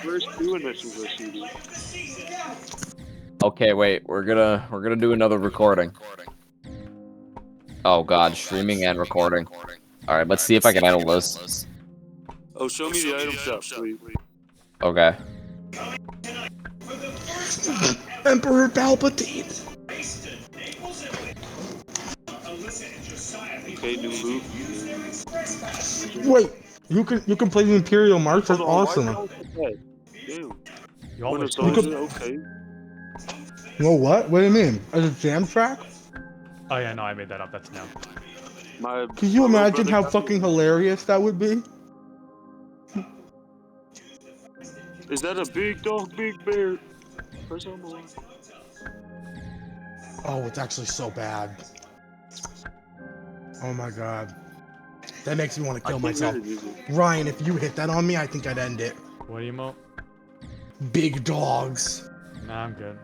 first two initials are CD. Okay, wait. We're gonna do another recording. Oh god, streaming and recording. All right, let's see if I can handle this. Oh, show me the item shop, please. Okay. Emperor Palpatine. Okay, new loot. Wait, you can play the Imperial March. That's Hold on, awesome. why is it so bad? Damn. You Winter almost Soldier, okay. No, what? What do you mean? As a jam track? Oh yeah, no, I made that up. That's no. Can you my little imagine brother how got fucking me- hilarious that would be? Is that a big dog, big bear? Press on the line. Oh, it's actually so bad. Oh my god. That makes me want to kill myself. Ryan, if you hit that on me, I think I'd end it. What emote? Big dogs. Nah, I'm good.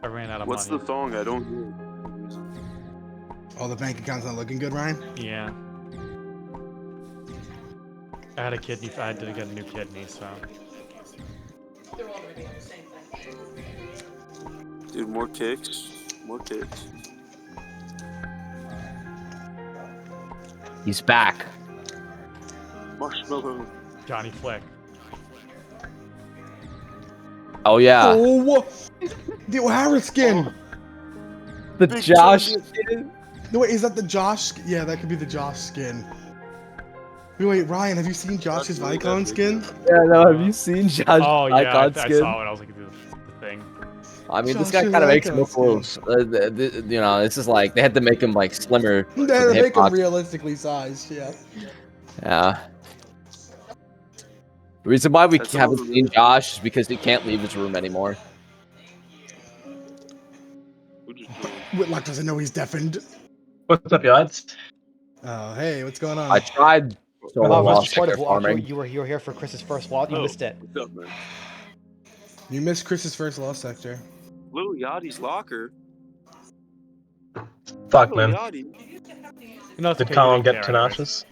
I ran out of What's money. the song? I don't hear Oh, the bank account's not looking good, Ryan? Yeah. I had a kidney. I had to get a new kidney, so. it. Dude, more kicks. More kicks. He's back. Marshmallow. Johnny Flick. Oh yeah. Oh, the O'Hara skin. The Big Josh. Johnny. No, wait, is that the Josh? Yeah, that could be the Josh skin. Wait, Ryan, have you seen Josh's really Vicon that big. skin? Yeah, no. Have you seen Josh? Oh yeah, Icon I skin? saw it. I was like, the thing. I mean, this Josh guy kind of makes Icon no moves. You know, this is like they had to make him like slimmer. They for had the to make him hitbox. realistically sized, yeah. Yeah. The reason why we That's haven't another seen reason. Josh is because he can't leave his room anymore. Who just joined? Whitlock doesn't know he's deafened. What's up, lads? Oh, hey, what's going on? I tried solo Oh, while Mr. Sport sector of farming. you were here for Chris's first walk. You Oh, missed it. What's up, man? You missed Chris's first lost sector. Lil Yachty's locker. Fuck, Lil man. Yachty. You know, it's Did okay, Colin you get didn't care anyways. tenacious?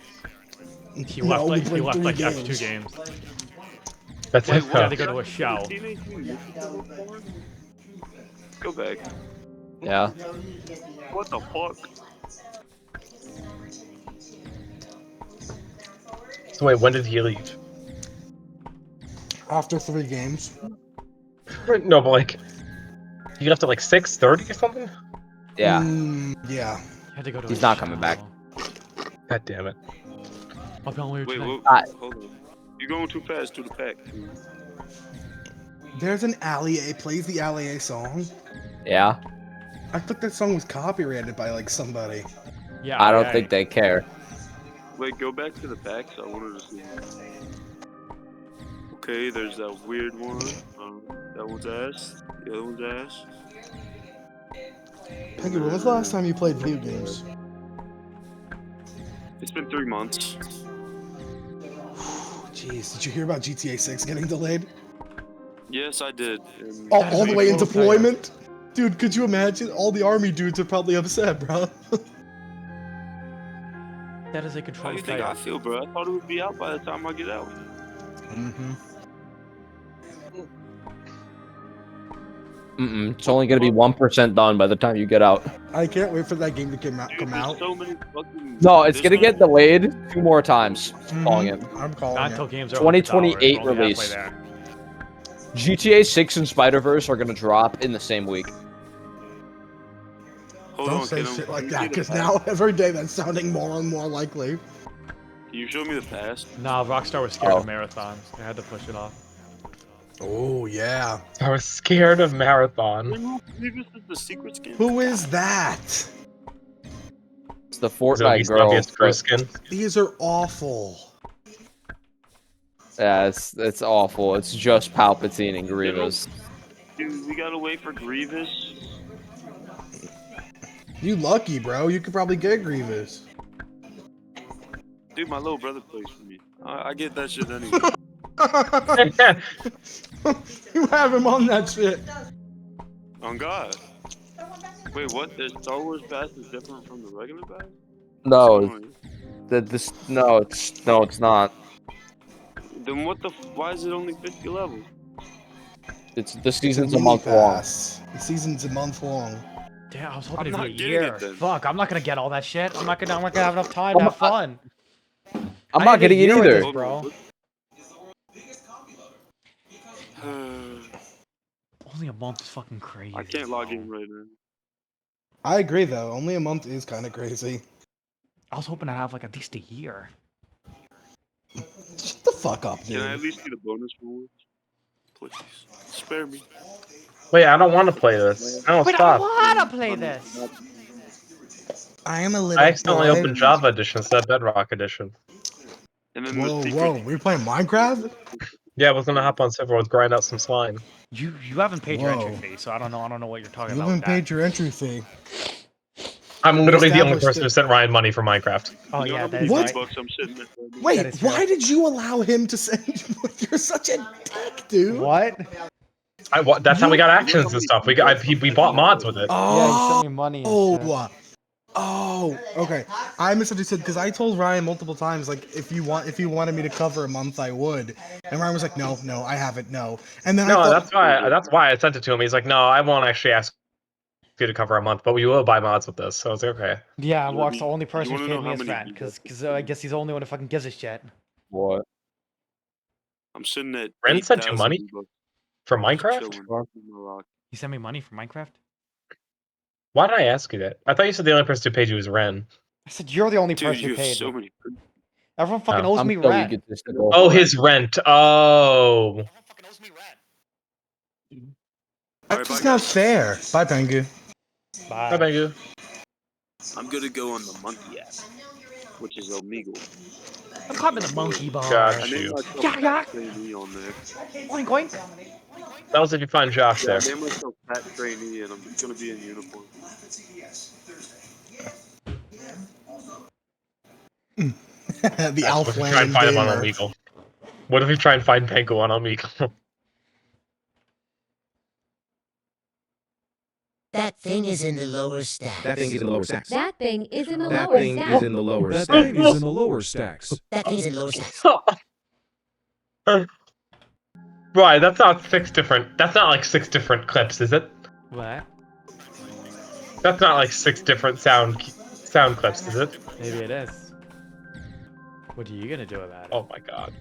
He No, left we like he played left 3 like after games. 2 games. That's Wait, it. He had what? to go to a show. Teenage Mutant Ninja Turtles? Go back. Yeah. What the fuck? So wait, when did he leave? After 3 games. No, but like, he left at like 6:30 or something. Yeah. Yeah. He had to go to He's a not coming back. show. God damn it. I'll be on later Wait, tonight. what? Hold on. You're going too fast to the pack. There's an Allie plays the Allie song. Yeah. I thought that song was copyrighted by like somebody. Yeah, I don't yeah, think they care. Wait, go back to the packs. I wanted to see. Okay, there's that weird one. That one's ass. The other one's ass. Peggy, when was the last time you played video games? It's been 3 months. Jeez, did you hear about GTA 6 getting delayed? Yes, I did. And Oh, That is all the what way you in told us, deployment? Dude, could you imagine? All the army dudes are probably upset, bro. That is a How control do you think I title. feel, bro? I thought it would be out by the time I get out. Mm-hmm. It's only gonna be 1% done by the time you get out. I can't wait for that game to come Dude, there's out. so many fucking. No, it's this gonna get one- delayed 2 more times. Calling it. I'm calling Not it. until games are 2028 $100. We're only halfway release. there. GTA 6 and Spider-Verse are gonna drop in the same week. Hold Don't on, say can shit I- like can that, you get a because pass? now every day that's sounding more and more likely. Can you show me the pass? Nah, Rockstar was scared Oh. of marathons. They had to push it off. Oh, yeah. I was scared of Marathon. Maybe this is the secret skin. Who is that? It's the So Fortnite he's girl. obvious first skin. These are awful. Yeah, it's awful. It's just Palpatine and Grievous. Dude, we gotta wait for Grievous. You lucky, bro. You could probably get Grievous. Dude, my little brother plays for me. I get that shit anyway. You have him on that shit. On God. Wait, what? The Star Wars pass is different from the regular pass? No, no, it's not. Then what the? Why is it only 50 levels? It's the It's season's a mini month long. pass. The season's a month long. Damn, I was I'm hoping not it'd be a getting it year. then. Fuck, I'm not gonna get all that shit. I'm not gonna have enough time to have fun. I'm I not need a getting it year with either. this, bro. Only a month is fucking crazy. I can't log bro. in right now. I agree though. Only a month is kind of crazy. I was hoping to have like at least a year. Shut the fuck up, Can I at dude. least get a bonus rewards? Please. Spare me. Wait, I don't want to play this. No, Wait, stop. I wanna play this. I am a little I accidentally boy. opened Java Edition instead of Bedrock Edition. And then Whoa, the whoa. secret. Were you playing Minecraft? Yeah, I was gonna hop on server and grind out some slime. You haven't paid your entry Whoa. fee, so I don't know what you're talking You about. haven't with paid that. your entry fee. I'm literally the only established person it. who sent Ryan money for Minecraft. Oh You know yeah, how that many is What? right. bucks I'm sitting at? Right now? Wait, That is true. why did you allow him to send you? You're such a dick, dude. What? That's how we got actions and stuff. We bought mods with it. Yeah, you Oh, sent me money and shit. Okay. I misunderstood because I told Ryan multiple times like if you wanted me to cover a month, I would. And Ryan was like, no, I haven't, no. And then I No, thought, that's why I sent it to him. He's like, no, I won't actually ask you to cover a month, but we will buy mods with this. So I was like, okay. Yeah, You Walk's wanna- the only you person who's wanna know paid me how his many rent, views because I guess he's the only one who fucking gives a shit. What? I'm sitting at. Ren sent you 8,000 money bucks for just Minecraft? chilling in the rock. You sent me money for Minecraft? Why did I ask you that? I thought you said the only person who paid you was Ren. I said you're the only Dude, person you who have paid so me. many. Everyone fucking Oh. owes I'm me so rent. egotistical. Oh, his rent. Oh. Everyone fucking owes me rent. that's just not fair. Bye, Pengu. Hi, Bye. Bengu. I'm gonna go on the monkey app, which is Omegle. I'm climbing the monkey bar. Got I you. named myself Yeah, yeah. Pat Trainee on there. Oink oink. That was if you find Josh Yeah, there. I named myself Pat Trainee, and I'm just gonna be in uniform. The What if we try and find him on Outland Omegle? What if we try and find Bengu on Omegle? That thing is in the lower stack. That thing is in the lower stacks. That thing is in the That lower thing stack. is in the lower That stacks. thing is in the lower stacks. That thing is in lower stacks. Right, that's not six different. That's not like six different clips, is it? What? That's not like six different sound clips, is it? Maybe it is. What are you gonna do about it? Oh my god.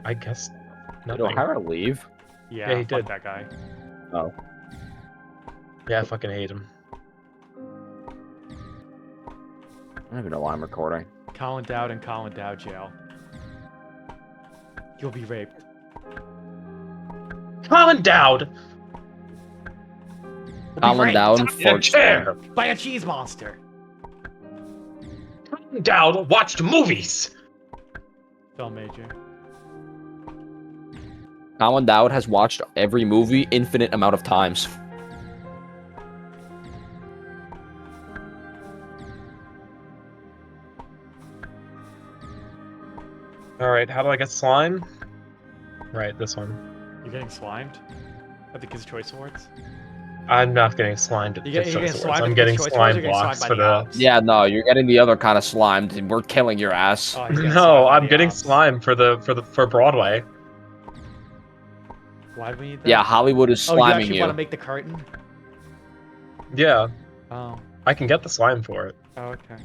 I guess Did nothing. O'Hara leave? Yeah, yeah, he fuck did. that guy. Oh. Yeah, I fucking hate him. I don't even know why I'm recording. Colin Dowd in Colin Dowd jail. You'll be raped. Colin Dowd! Colin Dowd In a for chair! By a cheese monster. Colin Dowd watched movies! Film major. Colin Dowd has watched every movie infinite amount of times. Alright, how do I get slime? Right, this one. You're getting slimed at the Kids' Choice Awards. I'm not getting slimed at You the get- Kids' you're Choice getting Awards. slimed I'm at getting Kids' Choice Awards, slime or you're getting blocks slimed for by the... the ops? Yeah, no, you're getting the other kind of slimed, and we're killing your ass. Oh, he's getting slimed No, by I'm the getting ops. slime for Broadway. Why do we need that? Yeah, Hollywood is Oh, you sliming actually you. want to make the curtain? Yeah, Oh. I can get the slime for it. Oh, okay.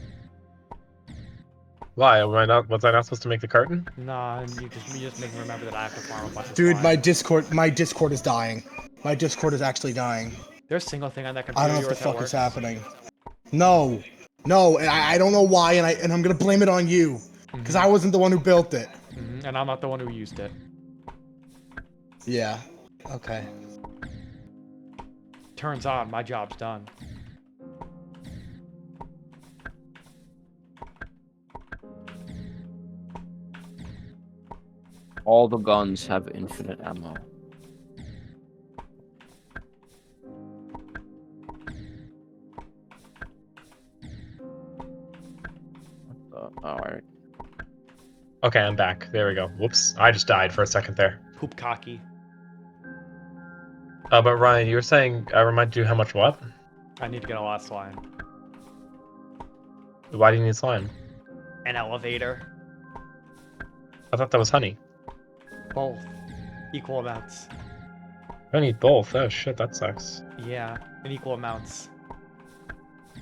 Why? Was I not supposed to make the carton? Nah, you just make me remember that I have to farm a bunch of Dude, slime. my Discord is dying. My Discord is actually dying. There's a single thing on that I computer. don't know what the yours that fuck is works. happening. No, and I don't know why, and I'm gonna blame it on you, because I wasn't the one who built it. Mhm, and I'm not the one who used it. Yeah. Okay. Turns on, my job's done. All the guns have infinite ammo. Alright. Okay, I'm back. There we go. Whoops. I just died for a second there. Poop cocky. But Ryan, you were saying, I reminded you how much what? I need to get a lot of slime. Why do you need slime? An elevator. I thought that was honey. Both. Equal amounts. I need both. Oh shit, that sucks. Yeah, in equal amounts.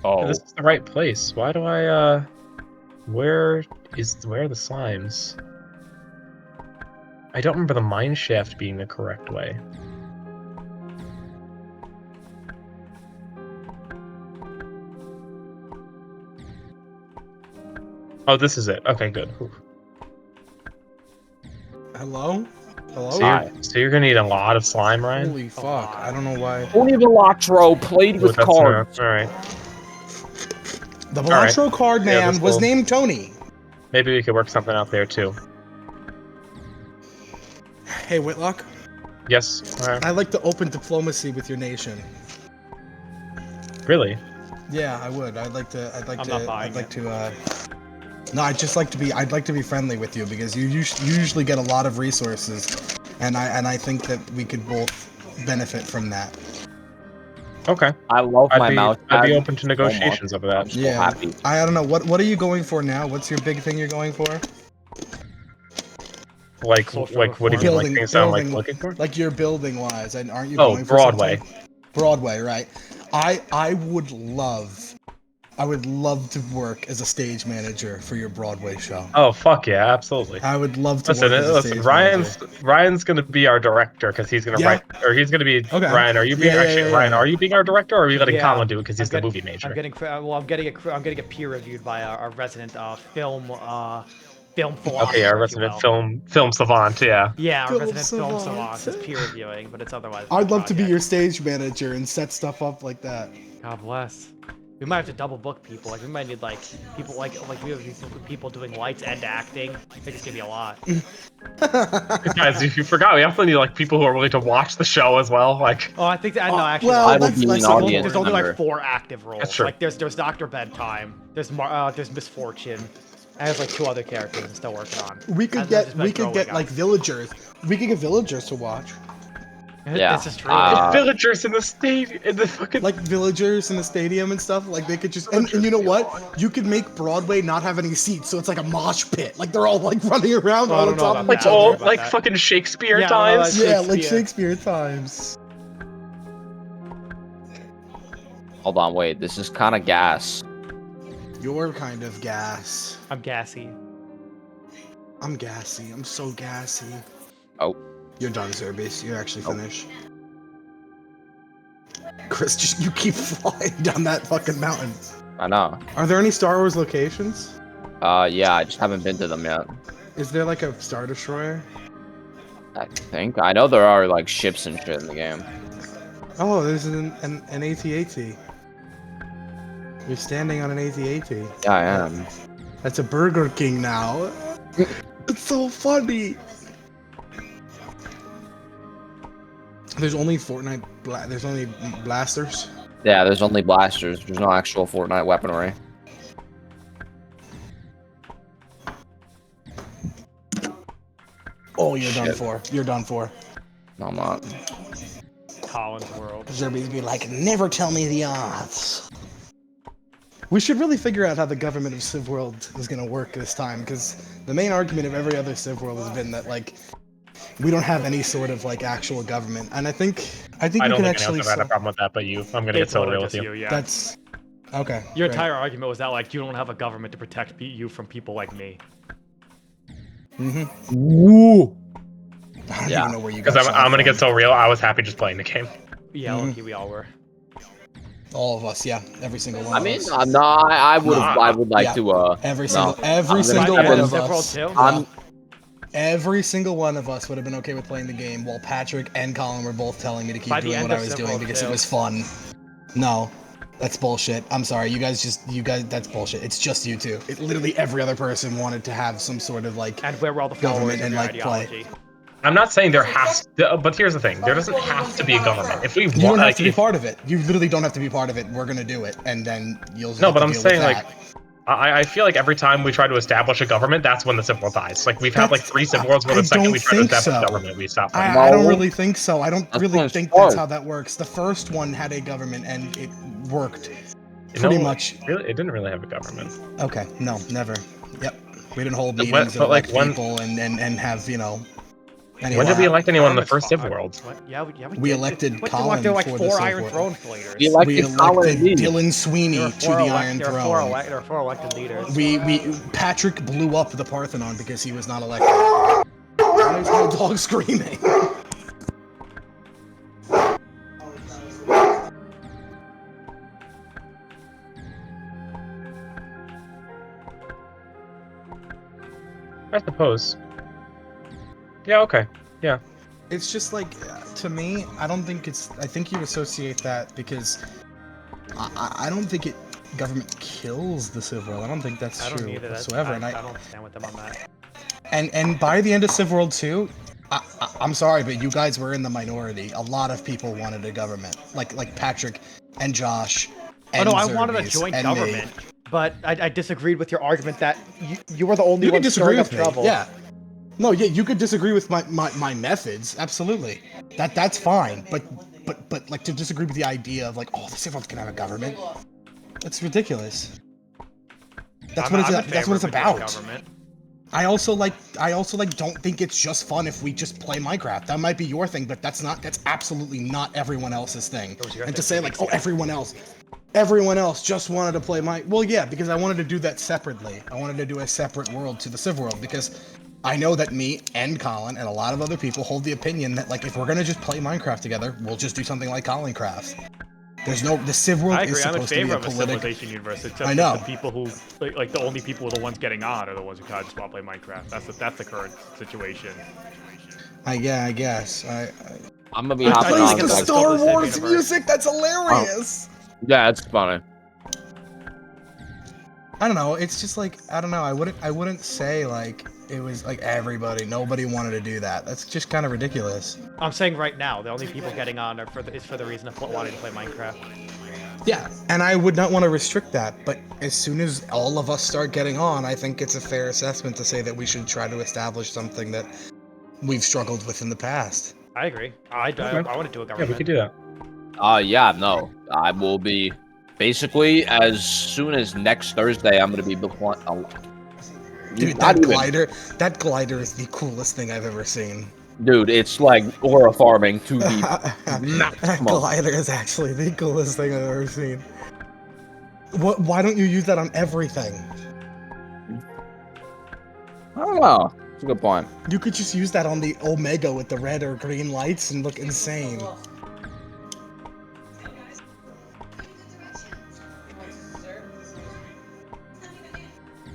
Oh, This is the right place. Why do I, where are the slimes? I don't remember the mine shaft being the correct way. Oh, this is it. Okay, good. Whew. Hello? Hello? So you're gonna need a lot of slime, Ryan? Holy fuck! I don't know why. Tony Velotro played Ooh, with that's cards. Alright. The Alright. Velotro card Yeah, man this was will- named Tony. Maybe we could work something out there too. Hey Whitlock, Yes? Alright. I'd like to open diplomacy with your nation. Really? Yeah, I would. I'd like to. I'm not buying No, I'd like to be friendly with you because you usually get a lot of resources, and I think that we could both benefit from that. Okay. I love my mouse. I'd be pad open to negotiations over I'm that. so Yeah. happy. I don't know what are you going for now? What's your big thing you're going for? Like, Social what do you mean, like Building- things I'm like building- looking for? Like your building wise, and aren't you Oh, going for Broadway. something? Broadway, right? I would love to work as a stage manager for your Broadway show. Oh, fuck yeah, absolutely. I would love to Listen, work as a listen. stage Ryan's gonna be our director because he's gonna Yeah. write, or he's gonna be. Okay. Ryan, are you being Yeah, actually yeah, Ryan? yeah. Are you being our director, or are you letting Yeah. Colin do it because he's I'm the getting- movie major? I'm getting it peer reviewed by our resident film philosopher. Okay, our if you resident will. film savant. Yeah. Yeah, our Film resident film savant. savant is peer reviewing, but it's otherwise. I'd love to be project. your stage manager and set stuff up like that. God bless. We might have to double book people. Like we might need people like we have people doing lights and acting. I think it's gonna be a lot. Guys, if you forgot, we also need like people who are willing to watch the show as well. Like, Oh, I think that, no, actually, well, I would that's be less an of a audience there's worry. only member. like 4 active roles. That's true. Like there's Dr. Bedtime, there's Misfortune, and there's like 2 other characters I'm still working on. We could And then just get like growing up. like villagers. We could get villagers to watch. Yeah, This is true. villagers in the state, in the fucking. Like villagers in the stadium and stuff. Like they could just and you know what? You could make Broadway not have any seats, so it's like a mosh pit. Like they're all like running around Oh, I all don't the know top about of like each that. other. all about like that. fucking Shakespeare Yeah, I don't know, times. Yeah, like Shakespeare. Shakespeare times. Hold on, wait. This is kind of gas. You're kind of gas. I'm gassy. I'm gassy. I'm so gassy. Oh. You're done, Zerbies. You're actually finished. Chris, just you keep flying down that fucking mountain. I know. Are there any Star Wars locations? Yeah, I just haven't been to them yet. Is there like a Star Destroyer? I think. I know there are like ships and shit in the game. Oh, there's an AT-AT. You're standing on an AT-AT. Yeah, I am. That's a Burger King now. It's so funny. There's only Fortnite. There's only blasters. Yeah, there's only blasters. There's no actual Fortnite weaponry. Oh, you're done Shit. for. You're done for. No, I'm not. Colin's world. Zerbies be like, never tell me the odds. We should really figure out how the government of Civ World is gonna work this time, because the main argument of every other Civ World has been that like we don't have any sort of like actual government, and I think I you don't can think actually. anyone's ever had a problem with that, but you. I'm gonna get It's so totally real with just you. yeah. That's okay. Your great. entire argument was that like you don't have a government to protect you from people like me. Woo. I don't Yeah. even know where you got Because I'm shot gonna get from. so real. I was happy just playing the game. Yeah, lucky we all were. All of us, yeah, every single one. I of mean, us. I'm not. I would. Nah. I would like Yeah. to. Every no. every I'm single gonna- one I'm of gonna- us. Civ World I'm. Every single one of us would have been okay with playing the game, while Patrick and Colin were both telling me to keep By the doing end what I of was Civ doing World because it 2. was fun. No, that's bullshit. I'm sorry, you guys. That's bullshit. It's just you two. Literally every other person wanted to have some sort of like. And where were all the followers Government of and, your like, play. ideology? I'm not saying there has to, but here's the thing: there doesn't have to be a government. If we You want, don't have like, to be if- part of it. You literally don't have to be part of it. We're gonna do it, and then you'll. No, have but to I'm deal with saying, like, that. I feel like every time we try to establish a government, that's when the Civ War dies. Like we've had like 3 Civ Wars where I the second don't we try to think establish so. a government, we stop. I don't No. really think so. I don't That's really when it's think that's hard. how that works. The first one had a government, and it worked You pretty know, much. Really, it didn't really have a government. Okay, no, never. Yep. We didn't hold But meetings but, and like, elect when- people and have, you know. When did we elect anyone in the first Civ World? What? Yeah, we We did. elected What, Colin you elected like for the 4 Civ Iron World. Throne fighters. We We elected Colin elected and Lee. Dylan Sweeney to the Iron there Throne. were 4 elected leaders. Patrick blew up the Parthenon because he was not elected. Why is my dog screaming? I suppose. Yeah, okay. Yeah. It's just like, to me, I don't think it's. I think you associate that because I don't think government kills the Civ World. I don't think that's I don't true either. whatsoever. I don't stand with them on that. And by the end of Civ World 2, I'm sorry, but you guys were in the minority. A lot of people wanted a government, like Patrick and Josh. Oh And no, I wanted a Xerxes joint and me. government, but I disagreed with your argument that you were the only You one can disagree stirring up with me. trouble. Yeah. No, yeah, you could disagree with my methods. Absolutely. That's fine. But like to disagree with the idea of like, oh, the Civ World's gonna have a government. That's ridiculous. That's what it's about. Government. I also don't think it's just fun if we just play Minecraft. That might be your thing, but that's absolutely not everyone else's thing. And to say like, oh, everyone else just wanted to play well, yeah, because I wanted to do that separately. I wanted to do a separate world to the Civ World because I know that me and Colin and a lot of other people hold the opinion that like if we're gonna just play Minecraft together, we'll just do something like Colin Craft. The Civ World I is agree. I'm in supposed to be favor a of a political. civilization universe, except I know. the people who, like, the only people who are the ones getting on are the ones who kind of just want to play Minecraft. That's the current situation. I guess. I'm gonna be I hopping think on. Playing it's the like- Star Same Wars universe. music. That's hilarious. Yeah, it's funny. I don't know. It's just like I don't know. I wouldn't say like it was like nobody wanted to do that. That's just kind of ridiculous. I'm saying right now, the only people getting on are for the reason of wanting to play Minecraft. Yeah, and I would not want to restrict that. But as soon as all of us start getting on, I think it's a fair assessment to say that we should try to establish something that we've struggled with in the past. I agree. I want to do a Yeah, government. we could do that. Yeah, no. I will be basically as soon as next Thursday. I'm gonna be Dude, not even- that glider is the coolest thing I've ever seen. Dude, it's like aura farming to the That maximum. glider is actually the coolest thing I've ever seen. Why don't you use that on everything? I don't know. It's a good point. You could just use that on the Omega with the red or green lights and look insane.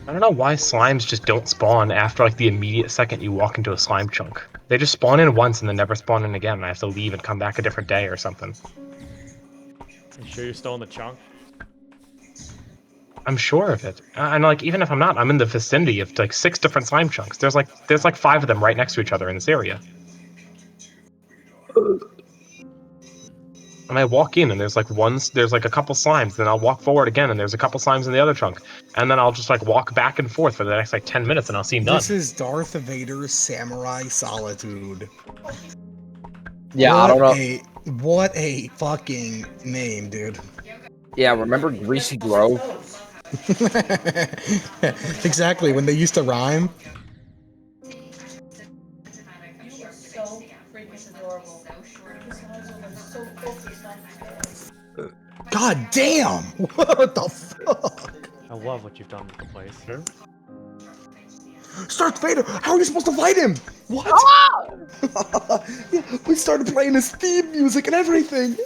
I don't know why slimes just don't spawn after like the immediate second you walk into a slime chunk. They just spawn in once and then never spawn in again, and I have to leave and come back a different day or something. You sure you're still in the chunk? I'm sure of it. And like even if I'm not, I'm in the vicinity of like 6 different slime chunks. There's like 5 of them right next to each other in this area. And I walk in and there's like a couple slimes, then I'll walk forward again and there's a couple slimes in the other chunk. And then I'll just like walk back and forth for the next like 10 minutes and I'll see none. This is Darth Vader's Samurai Solitude. Yeah, I don't know. What a fucking name, dude. Yeah, remember Greasy Grove? Exactly, when they used to rhyme. God damn! What the fuck? I love what you've done with the place. Darth Vader! How are you supposed to fight him? What? Yeah, we started playing his theme music and everything.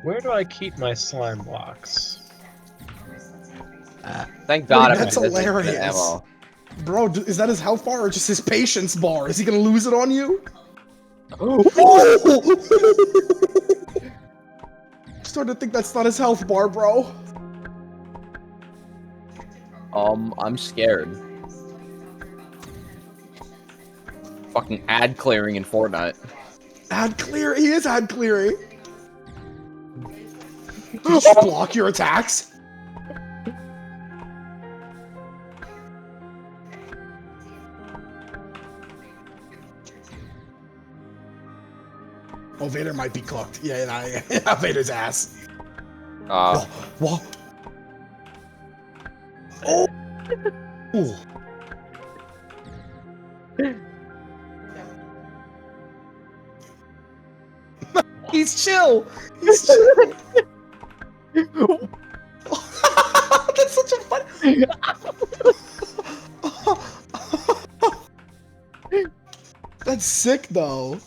Where do I keep my slime blocks? Thank God. Wait, that's I'm missing hilarious. ammo. Bro, is that his health bar or just his patience bar? Is he gonna lose it on you? Starting to think that's not his health bar, bro. I'm scared. Fucking ad clearing in Fortnite. Ad clear. He is ad clearing. Did you just block your attacks? Oh, Vader might be cooked. Yeah, Vader's ass. What? Oh! Ooh. He's chill. He's chill. That's such a fun. That's sick, though.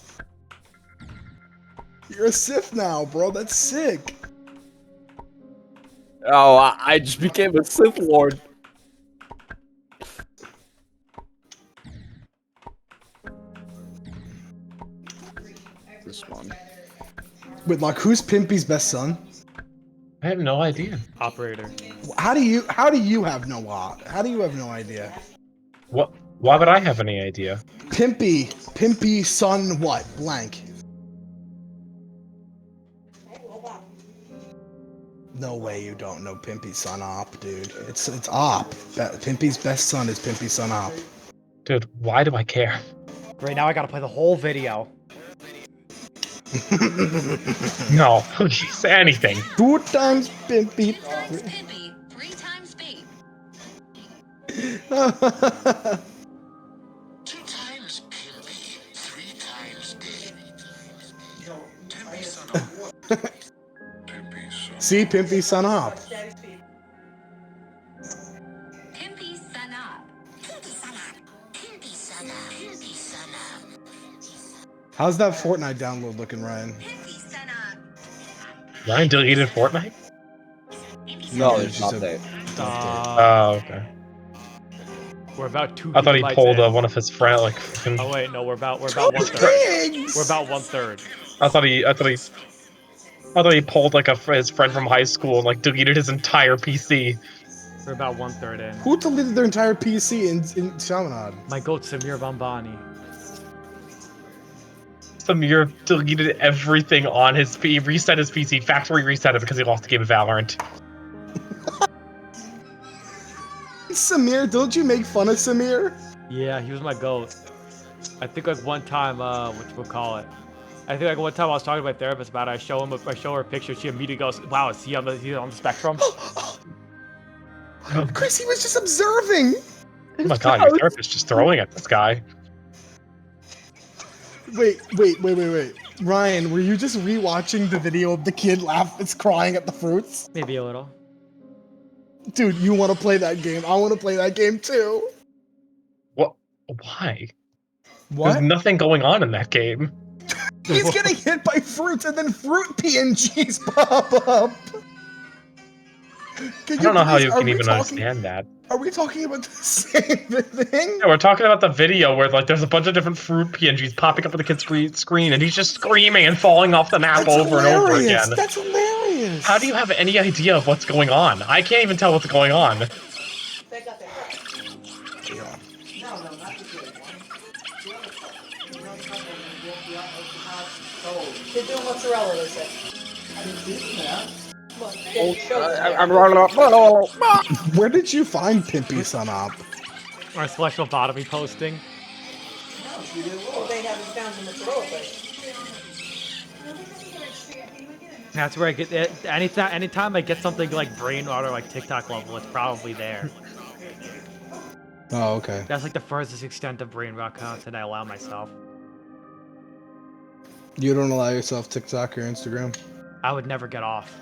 You're a Sith now, bro. That's sick. Oh, I just became a Sith Lord. This one. Wait, like, who's Pimpy's best son? I have no idea. Operator. How do you have no idea? What? Why would I have any idea? Pimpy son what? Blank. No way you don't know Pimpy's son Op, dude. It's Op. Pimpy's best son is Pimpy's son Op. Dude, why do I care? Right now I gotta play the whole video. No, please, anything. 2 times Pimpy. Pimpy, 3 times B. 2 times Pimpy, 3 times Pimpy. See, Pimpy's son Op. Pimpy son up. Pimpy son up. Pimpy son up. How's that Fortnite download looking, Ryan? Pimpy son up. Ryan deleted Fortnite? No, Yeah, there's just not a- that. Oh, okay. We're about 2 I thought he gigabytes pulled in. one of his friends, like, fucking- Oh wait, no, we're about 1/3. Pigs! We're about 1/3. I thought he pulled like his friend from high school and like deleted his entire PC. We're about 1/3 in. Who deleted their entire PC in Chaminade? My goat Samir Bambani. Samir deleted everything on his PC, reset his PC, factory reset it because he lost the game of Valorant. Samir, don't you make fun of Samir? Yeah, he was my goat. I think like one time, I think like one time I was talking to my therapist about it. I show her a picture. She immediately goes, "Wow, is he on the spectrum?" Chris, he was just observing. Oh my god, your therapist just throwing at this guy. Wait. Ryan, were you just rewatching the video of the kid it's crying at the fruits? Maybe a little. Dude, you want to play that game? I want to play that game too. What? Why? What? There's nothing going on in that game. He's getting hit by fruits and then fruit PNGs pop up. I don't know how you can even understand that. Are we talking about the same thing? Yeah, we're talking about the video where like there's a bunch of different fruit PNGs popping up on the kid's screen, and he's just screaming and falling off the map over and over again. That's hilarious. How do you have any idea of what's going on? I can't even tell what's going on. They're doing mozzarella, they said. Where did you find Pimpy Son Op? Our special bottomy posting. Well, they haven't found the mozzarella place. That's where I get it. Anytime I get something like brain rot or like TikTok level, it's probably there. Oh, okay. That's like the furthest extent of brain rot content I allow myself. You don't allow yourself TikTok or Instagram? I would never get off.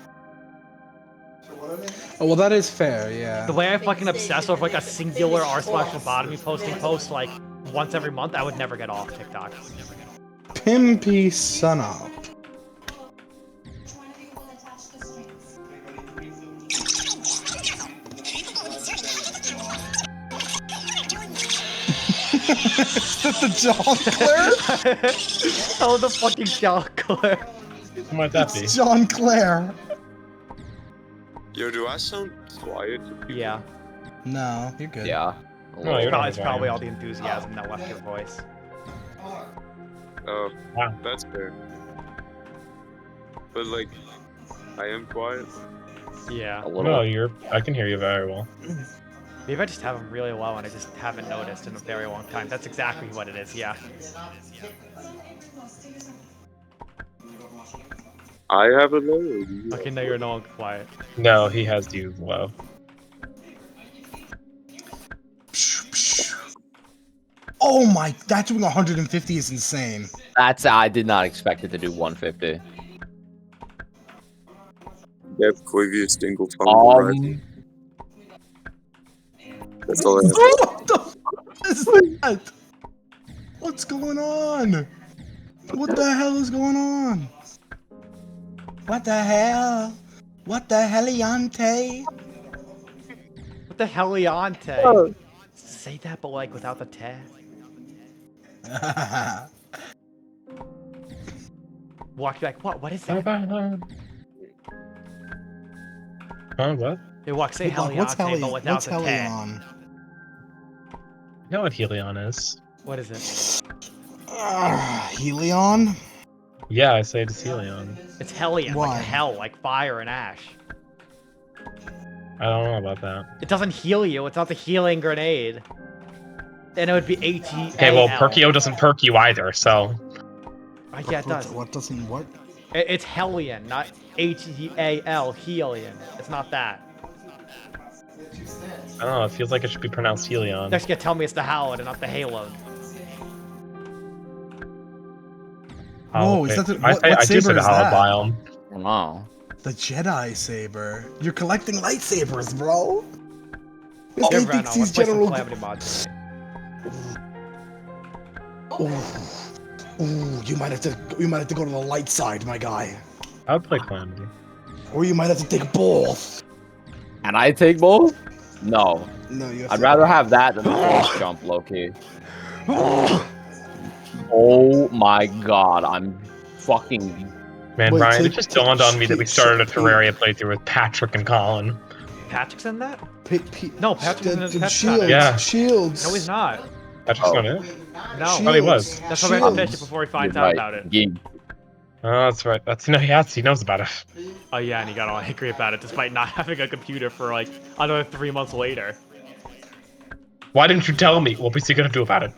Oh, well, that is fair, yeah. The way I fucking obsess over like a singular r slash lobotomy posting post like once every month, I would never get off TikTok. Pimpy Son Op. Is that the John Clare? Oh, the fucking John Clare. Who might that be? It's John Clare. Yo, do I sound quiet? Yeah. No, you're good. Yeah. No, you're not It's probably volume. all the enthusiasm that left your voice. Oh, Wow. that's fair. But like, I am quiet. Yeah. A little. No, I can hear you very well. Maybe I just have them really low and I just haven't noticed in a very long time. That's exactly what it is, yeah. I have a load. Okay, now you're no longer quiet. No, he has you low. Oh my, that doing 150 is insane. I did not expect it to do 150. Dev Corvius Dingle Tongue. That's all I have. What the f is that? What's going on? What the hell is going on? What the hell? What the heliante? What the heliante? Oh. Say that, but like without the te. Walk back. What is that? Huh? What? They walk say What's heliante, but without what's the te. Helion? You know what Helion is? What is it? Helion? Yeah, I say it's Helion. It's Hellion, Why? like hell, like fire and ash. I don't know about that. It doesn't heal you. It's not the healing grenade. Then it would be AT. Okay, well, Perkio doesn't perk you either, so. Yeah, it does. What doesn't what? It's Hellion, not HEAL, Helion. It's not that. I don't know, it feels like it should be pronounced Helion. They're just gonna tell me it's the Hallowed and not the Halo. Whoa, is that the, I what do say saber the is Hollow that? Biome. Wow. The Jedi saber. You're collecting lightsabers, bro. This Yeah, guy Brandon, thinks let's he's play some General. Calamity mods. Ooh, you might have to go to the light side, my guy. I would play Calamity. Or you might have to take both. And I take both? No. No, you have I'd to. rather have that than the force jump, Loki. Oh my god, I'm fucking. Man, Wait, Ryan, it take- just dawned on me that we started a take- Terraria playthrough with Patrick and Colin. Patrick's in that? No, No, Patrick's in the Pet shields. Yeah. Shields. No, he's not. Patrick's Oh. not it? No. Shields. thought he was. That's why we have to Shields. finish it before he finds You're out right. about it. Gig. Oh, that's right. That's no, he knows about it. Oh yeah, and he got all angry about it despite not having a computer for like another 3 months later. Why didn't you tell me? What was he gonna do about it?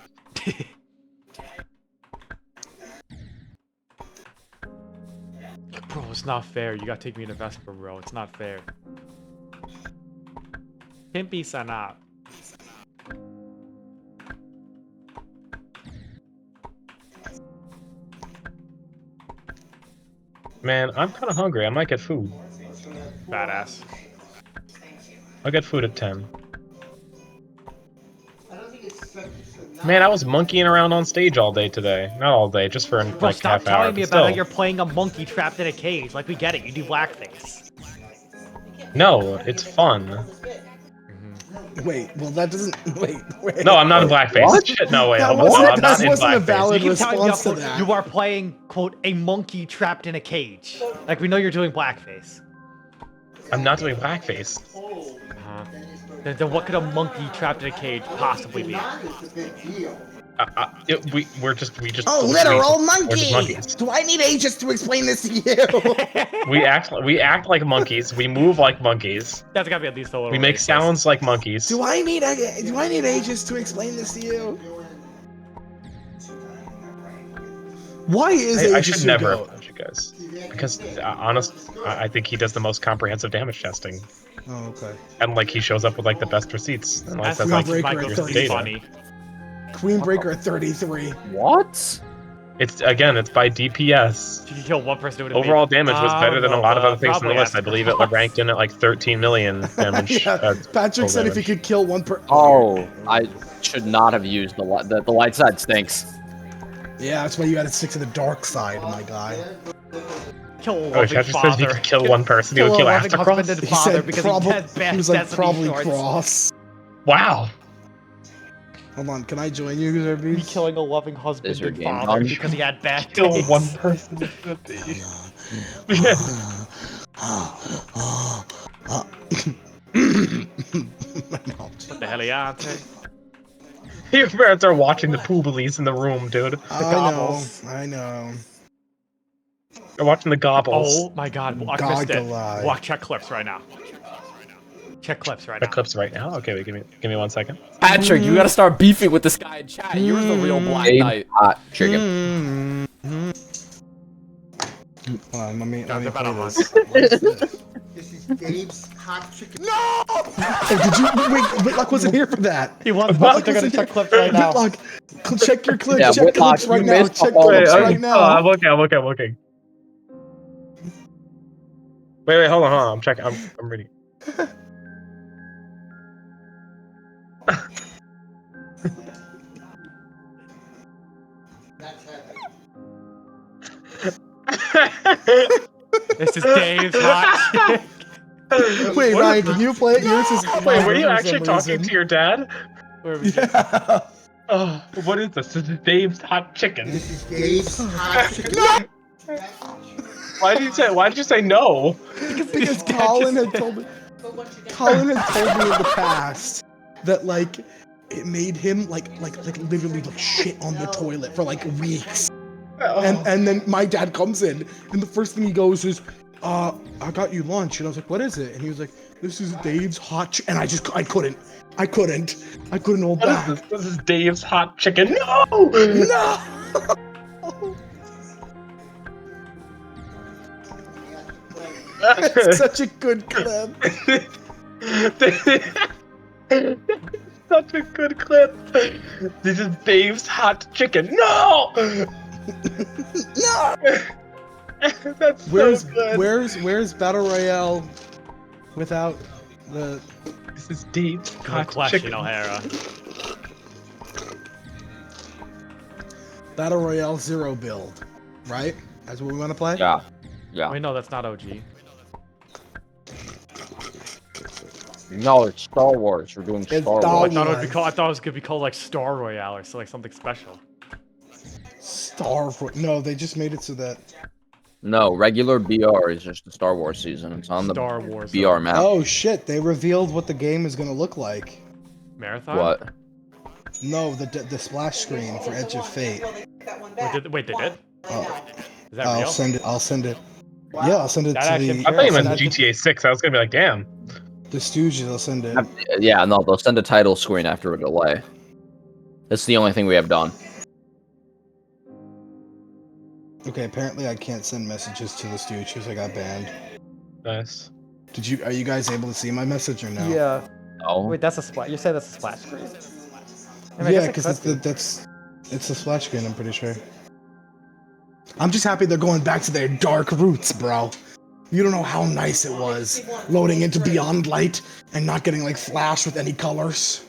Bro, it's not fair. You gotta take me to Vesper, bro. It's not fair. Pimpy Sanap. Man, I'm kind of hungry. I might get food. Badass. I'll get food at 10. Man, I was monkeying around on stage all day today. Not all day, just for Bro, like stop half hour. telling me but about how still. you're playing a monkey trapped in a cage. Like, we get it. You do blackface. No, it's fun. Wait, well that doesn't. Wait. No, I'm not in blackface. What? Shit, no way. That I'm wasn't- not that in wasn't a blackface. valid You keep telling me, response to quote, that. you are playing, quote, a monkey trapped in a cage. Like, we know you're doing blackface. I'm not doing blackface. Then what could a monkey trapped in a cage possibly be? We just. Oh, literal we're just monkey! monkeys. Do I need ages to explain this to you? We act like monkeys. We move like monkeys. That's gotta be at least a little We make racist. sounds like monkeys. do I need ages to explain this to you? Why is I Aegis should your never goat? approach you guys because, I think he does the most comprehensive damage testing, Oh, okay. and like he shows up with like the best receipts. And like That's that's like like Breaker Michael's at pretty 30. funny. Queenbreaker at 33. What? it's by DPS. If you kill one person, it would Overall damage was better than a lot of other things on the probably list. I believe it ranked in at like 13 million damage. Yeah, Patrick said if he damage. could kill one per. Oh, I should not have used the light. The light side stinks. Yeah, that's why you had to stick to the dark side, my guy. Kill a Oh, loving Patrick says father. he could kill one person. He would a kill loving husband Aftercross. and He father said because probably. he has bad He was like destiny probably shorts. cross. Wow. Hold on, can I join you, Me Zerbees? killing a loving husband Is your and game father done? because he had bad Kill taste. one person. What the hell, Yante? Your parents are watching the Pooblies in the room, dude. I know. They're watching the Gobbles. Oh my god, I missed it. Goggle eye. Watch, check clips right now. Check clips right The now. clips right now. Okay, wait, give me 1 second. Patrick, you gotta start beefing with this guy in chat. You're the real Black Knight. Hot chicken. Hold on, let me they're play about this. This is Dave's hot chicken. No! Oh, did you wait? Whitlock wasn't here for that. He wants Whitlock they're gonna wasn't check here. clips right now. Whitlock, check your clips. Yeah, check Whitlock, clips right you now. missed Check all clips of right them. now. I'm looking. Wait, hold on. I'm checking. I'm reading. This is Dave's hot. Wait, Ryan, can you play it? Yours is Wait, were you for actually some talking reason. to your dad? Yeah. Oh, what is this? This is Dave's hot chicken. This is Dave's hot chicken. Why did you say no? Because Colin had told me. Colin had told me in the past that like it made him like literally like shit on the toilet for like weeks. And then my dad comes in and the first thing he goes is, I got you lunch. And I was like, what is it? And he was like, this is Dave's hot and I couldn't hold back. This is Dave's hot chicken. No! No! That's such a good clip. Such a good clip. This is Dave's hot chicken. No! No! That's so good. Where's Battle Royale without the... This is Dave's Good hot question, chicken. O'Hara. Battle Royale 0 build, right? That's what we want to play? Yeah. Yeah. Wait, no, that's not OG. No, it's Star Wars. We're doing It's Star Star Wars. I thought it would be called. I thought it was gonna be called like Star Royale or so, like something special. No, they just made it so that... No, regular BR is just the Star Wars season. It's on the Star Wars BR map. Oh shit, they revealed what the game is gonna look like. Marathon. What? No, the splash screen for Edge of Fate. Wait, they did? Oh, Is that real? I'll send it. Yeah, I'll send it That to actually- the... I thought you meant I'll send it GTA 6. I was gonna be like, damn. to the Stooges, I'll send it. Yeah, no, they'll send a title screen after a delay. That's the only thing we have done. Okay, apparently I can't send messages to the Stooges, I got banned. Nice. Are you guys able to see my message or no? Yeah. No. Wait, that's a splash. You said that's a splash screen. Yeah, because it's the splash screen, I'm pretty sure. I'm just happy they're going back to their dark roots, bro. You don't know how nice it was loading into Beyond Light and not getting like flash with any colors.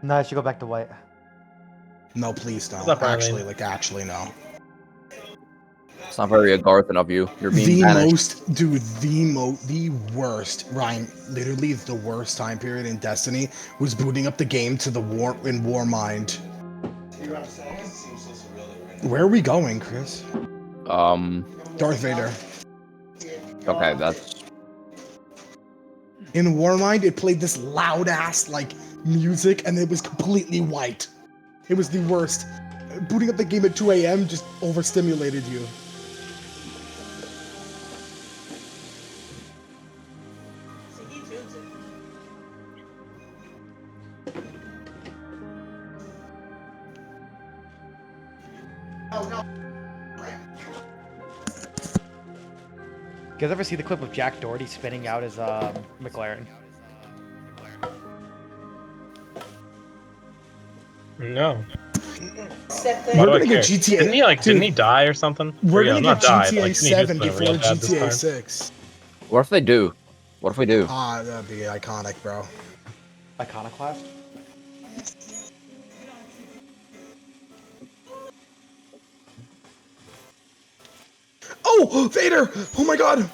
No, I should go back to white. No, please don't. What's up, Riley? Actually, no. It's not very Agarthan of you. You're being banished. The worst, Ryan, literally the worst time period in Destiny was booting up the game to the Warmind. Where are we going, Chris? Darth Vader. Okay, that's... In Warmind, it played this loud ass like music and it was completely white. It was the worst. Booting up the game at 2 a.m. just overstimulated you. You guys ever see the clip of Jack Doherty spinning out his McLaren? No. We're gonna get GTA. Didn't he die or something? We're Or, yeah, gonna not get die, GTA but, like, didn't he 7 just play before real bad this GTA time? 6. What if they do? What if we do? Ah, that'd be iconic, bro. Iconoclast? Oh, Vader! Oh my god!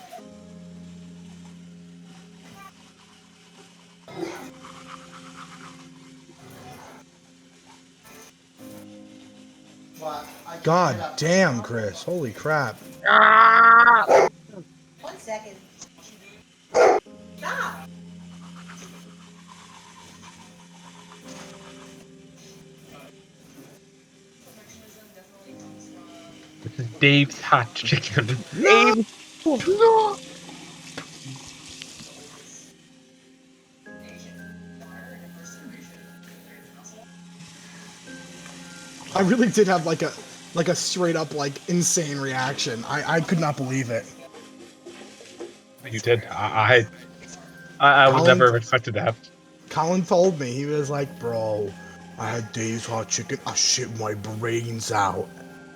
God damn, Chris. Holy crap. 1 second. Stop! This is Dave's hot chicken. No! I really did have like a straight up like insane reaction. I could not believe it. You did. I would Colin- never have expected that. Colin told me, he was like, bro, I had Dave's hot chicken. I shit my brains out.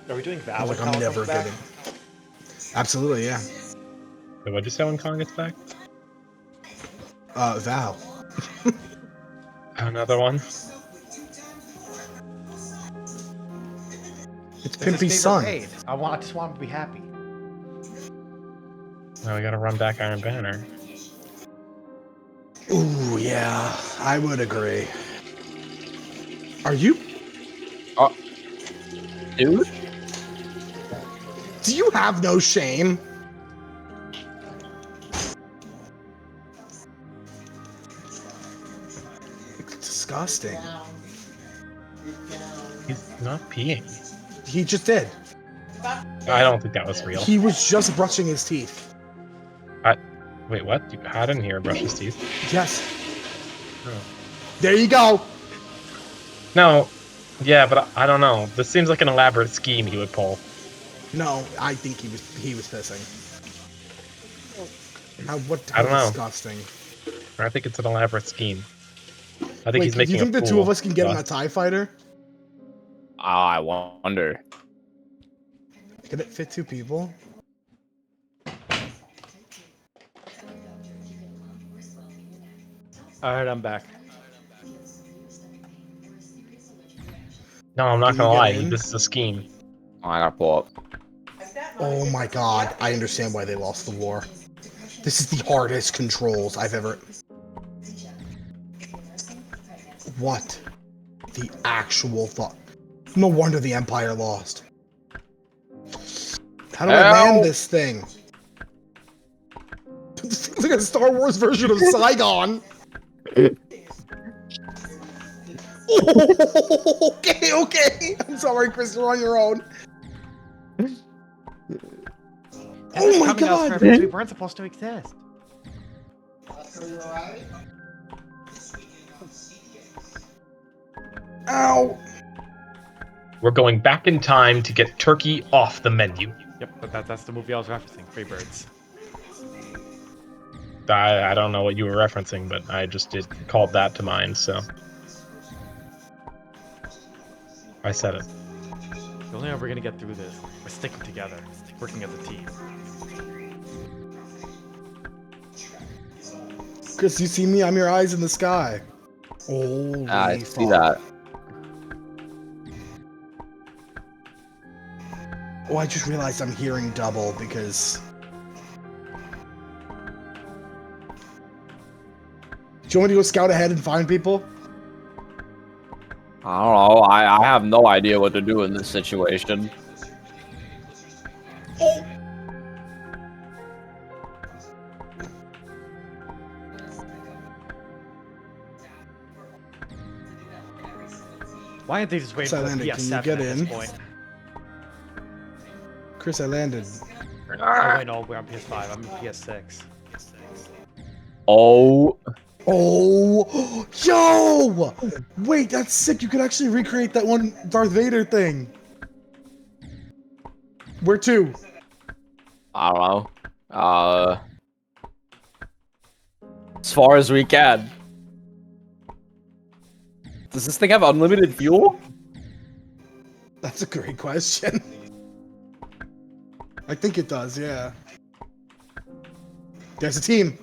Are we doing I Val? was like, when I'm Colin never comes back? kidding. Absolutely, yeah. Wait, what'd you say when Colin gets back? Val. Another one? It's It's his Pimpy's favorite son. raid. I just want him to be happy. Now we gotta run back Iron Banner. Ooh, yeah, I would agree. Are you? Dude? Do you have no shame? It's disgusting. He's not peeing. He just did. I don't think that was real. He was just brushing his teeth. Wait, what? I didn't hear him brush his teeth. Yes. Oh. There you go. No. Yeah, but I don't know. This seems like an elaborate scheme he would pull. No, I think he was pissing. How I don't know. disgusting. I think it's an elaborate scheme. I think Wait, he's do making you think a the two fool of us can get in of a TIE fighter? I wonder. Can it fit two people? Alright, I'm back. No, I'm not Can gonna you lie. get in? This is a scheme. I gotta pull up. Oh my god, I understand why they lost the war. This is the hardest controls I've ever... What? The actual fuck? No wonder the Empire lost. How do I land this thing? It's like a Star Wars version of Saigon. Oh, okay. I'm sorry, Chris, you're on your own. Oh my god! We weren't supposed to exist. Ow! We're going back in time to get turkey off the menu. Yep, but that's the movie I was referencing. Freebirds. I don't know what you were referencing, but I just called that to mind, so. I said it. The only way we're gonna get through this, we're sticking together, working as a team. Chris, you see me? I'm your eyes in the sky. Holy I see fuck. that. Oh, I just realized I'm hearing double because... Do you want me to go scout ahead and find people? I don't know. I have no idea what to do in this situation. Oh! Why aren't they just waiting for the Silent, can you PS7 get at this in? point? Chris, I landed. Oh wait, no, we're on PS5. I'm on PS6. Oh. Oh! Yo! Wait, that's sick. You could actually recreate that one Darth Vader thing. Where to? I don't know. As far as we can. Does this thing have unlimited fuel? That's a great question. I think it does, yeah. There's a team.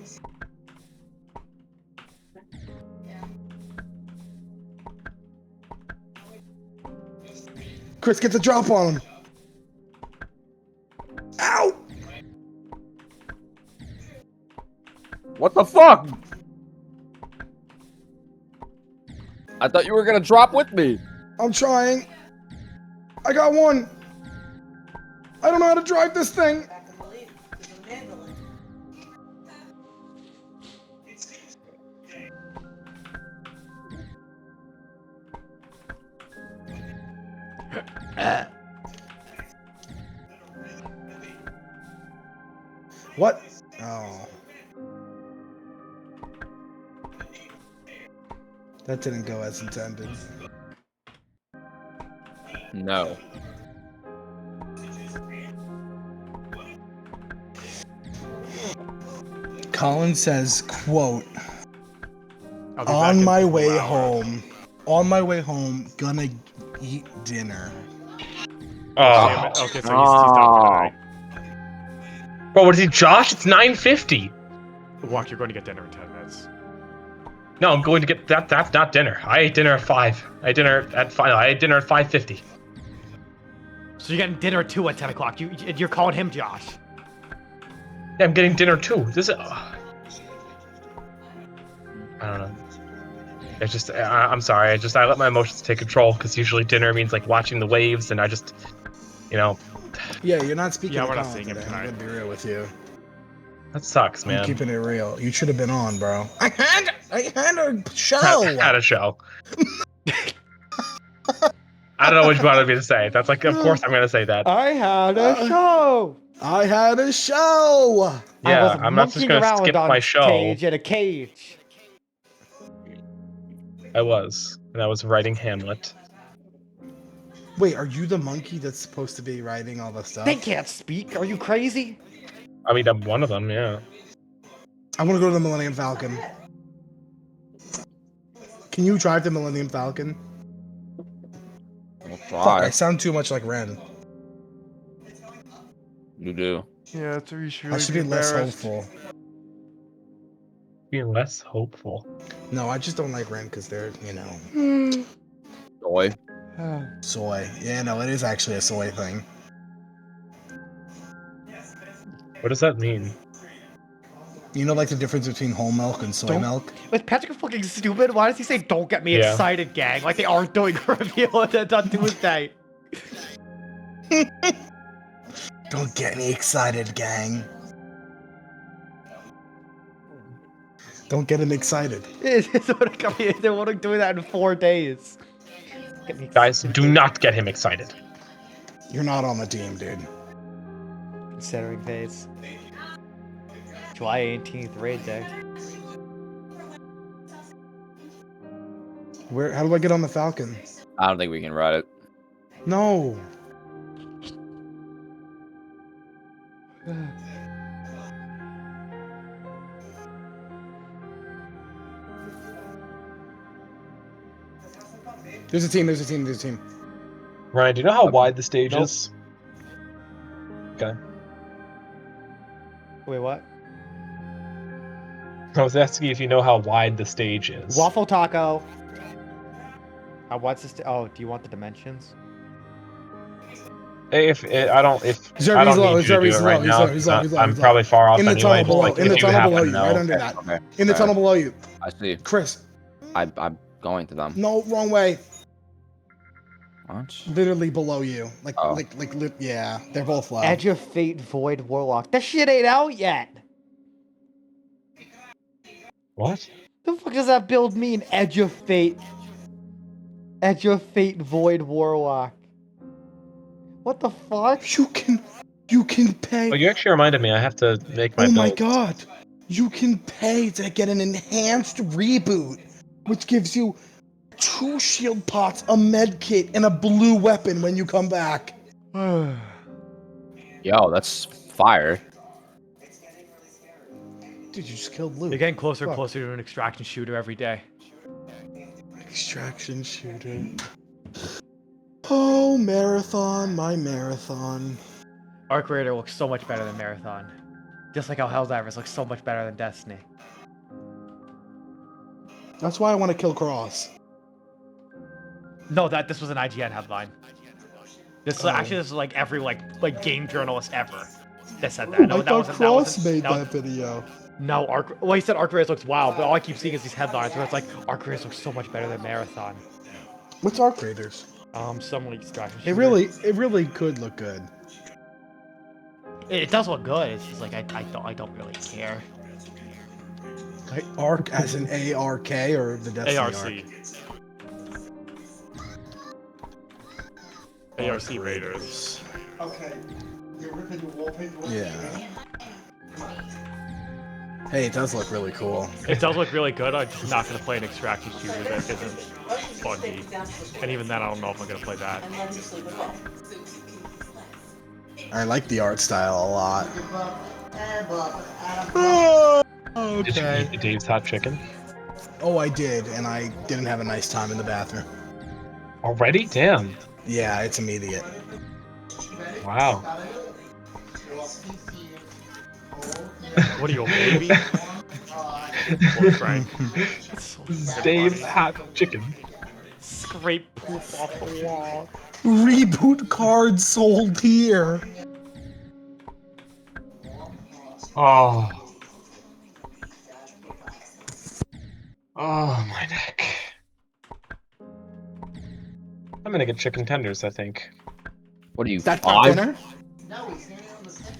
Chris, get the drop on him. Ow! What the fuck? I thought you were gonna drop with me. I'm trying. I got one. I don't know how to drive this thing. What? Oh. That didn't go as intended. No. Colin says, quote, I'll be back on in my 4 way hours. home, gonna eat dinner. Damn Oh. it. Okay, so he's done for today. Bro, what is he, Josh? It's 9:50. Walk, you're going to get dinner in 10 minutes. No, I'm going to get that. That's not dinner. I ate dinner at 5. I ate dinner at 5. I ate dinner at 5:50. So you're getting dinner too at 10 o'clock. You're calling him Josh. Yeah, I'm getting dinner too. This is. I don't know. It's just. I'm sorry. I let my emotions take control because usually dinner means like watching the waves, and I just, you know. Yeah, you're not speaking. Yeah, to we're not Colin seeing him today. tonight. I'm gonna be real with you. That sucks, man. I'm keeping it real. You should have been on, bro. I had a show. Had a show. I don't know what you wanted me to say. That's like, of course I'm gonna say that. I had a show. I had a show. Yeah, I was I'm not just monkeying gonna around skip on my show. stage in a cage. I was, and I was writing Hamlet. Wait, are you the monkey that's supposed to be writing all the stuff? They can't speak. Are you crazy? I mean, I'm one of them, yeah. I want to go to the Millennium Falcon. Can you drive the Millennium Falcon? We'll Fuck, I try. sound too much like Ren. You do. Yeah, it's really I should be less hopeful. Being less hopeful. No, I just don't like Ren because they're, you know, Joy. soy. Yeah, no, it is actually a soy thing. What does that mean? You know, like the difference between whole milk and soy milk? Was Patrick fucking stupid? Why does he say "Don't get me Yeah. excited, gang"? Like they aren't doing a reveal on Tuesday. Don't get me excited, gang. Don't get him excited. They want to do that in 4 days. Get me Guys, do not get him excited. You're not on the team, dude. Considering phase. July 18th, raid day. How do I get on the Falcon? I don't think we can ride it. No. There's a team. Ryan, do you know how wide the stage Nope. is? Okay. Wait, what? I was asking if you know how wide the stage is. Waffle taco. What's this? Oh, do you want the dimensions? If I don't need you to do it right now. I'm probably far off In the anyway. tunnel below. Like, In the if you tunnel happen below to you. know. Right under that. Okay. In the tunnel below you. I see. Chris. I'm going to them. No, wrong way. What? Literally below you. Oh. Yeah, they're both low. Edge of Fate Void Warlock. That shit ain't out yet. What? The fuck does that build mean? Edge of Fate. Edge of Fate Void Warlock. What the fuck? You can pay. Oh, you actually reminded me. I have to make my. Oh my build. god. You can pay to get an enhanced reboot, which gives you 2 shield pots, a med kit, and a blue weapon when you come back. Yo, that's fire. Dude, you just killed Luke. You're getting closer and Fuck. closer to an extraction shooter every day. Extraction shooter. Oh, Marathon, my Marathon. Arc Raider looks so much better than Marathon. Just like how Helldivers looks so much better than Destiny. That's why I want to kill Cross. No, this was an IGN headline. This is like every like game journalist ever that said that. I thought Cross made that video. No, he said Arc Raiders looks wild, but all I keep seeing is these headlines where it's like Arc Raiders looks so much better than Marathon. What's Arc Raiders? Some like extraction. It really could look good. It does look good. It's just like I don't really care. Like Arc as in ARK or the Destiny ARC. Arc? ARC Raiders. Okay. You're ripping the wallpaper. Yeah. Hey, it does look really cool. It does look really good. I'm just not going to play an extraction shooter that isn't buggy. And even then, I don't know if I'm going to play that. I like the art style a lot. Did you Okay. eat Dave's hot chicken? Oh, I did, and I didn't have a nice time in the bathroom. Already? Damn. Yeah, it's immediate. Wow. What are you, a baby? Poor Frank. So Dave's funny. hot chicken. Scrape poop off the wall. Reboot cards sold here. Oh. Oh, my neck. I'm gonna get chicken tenders, I think. What are you, That's five? for dinner?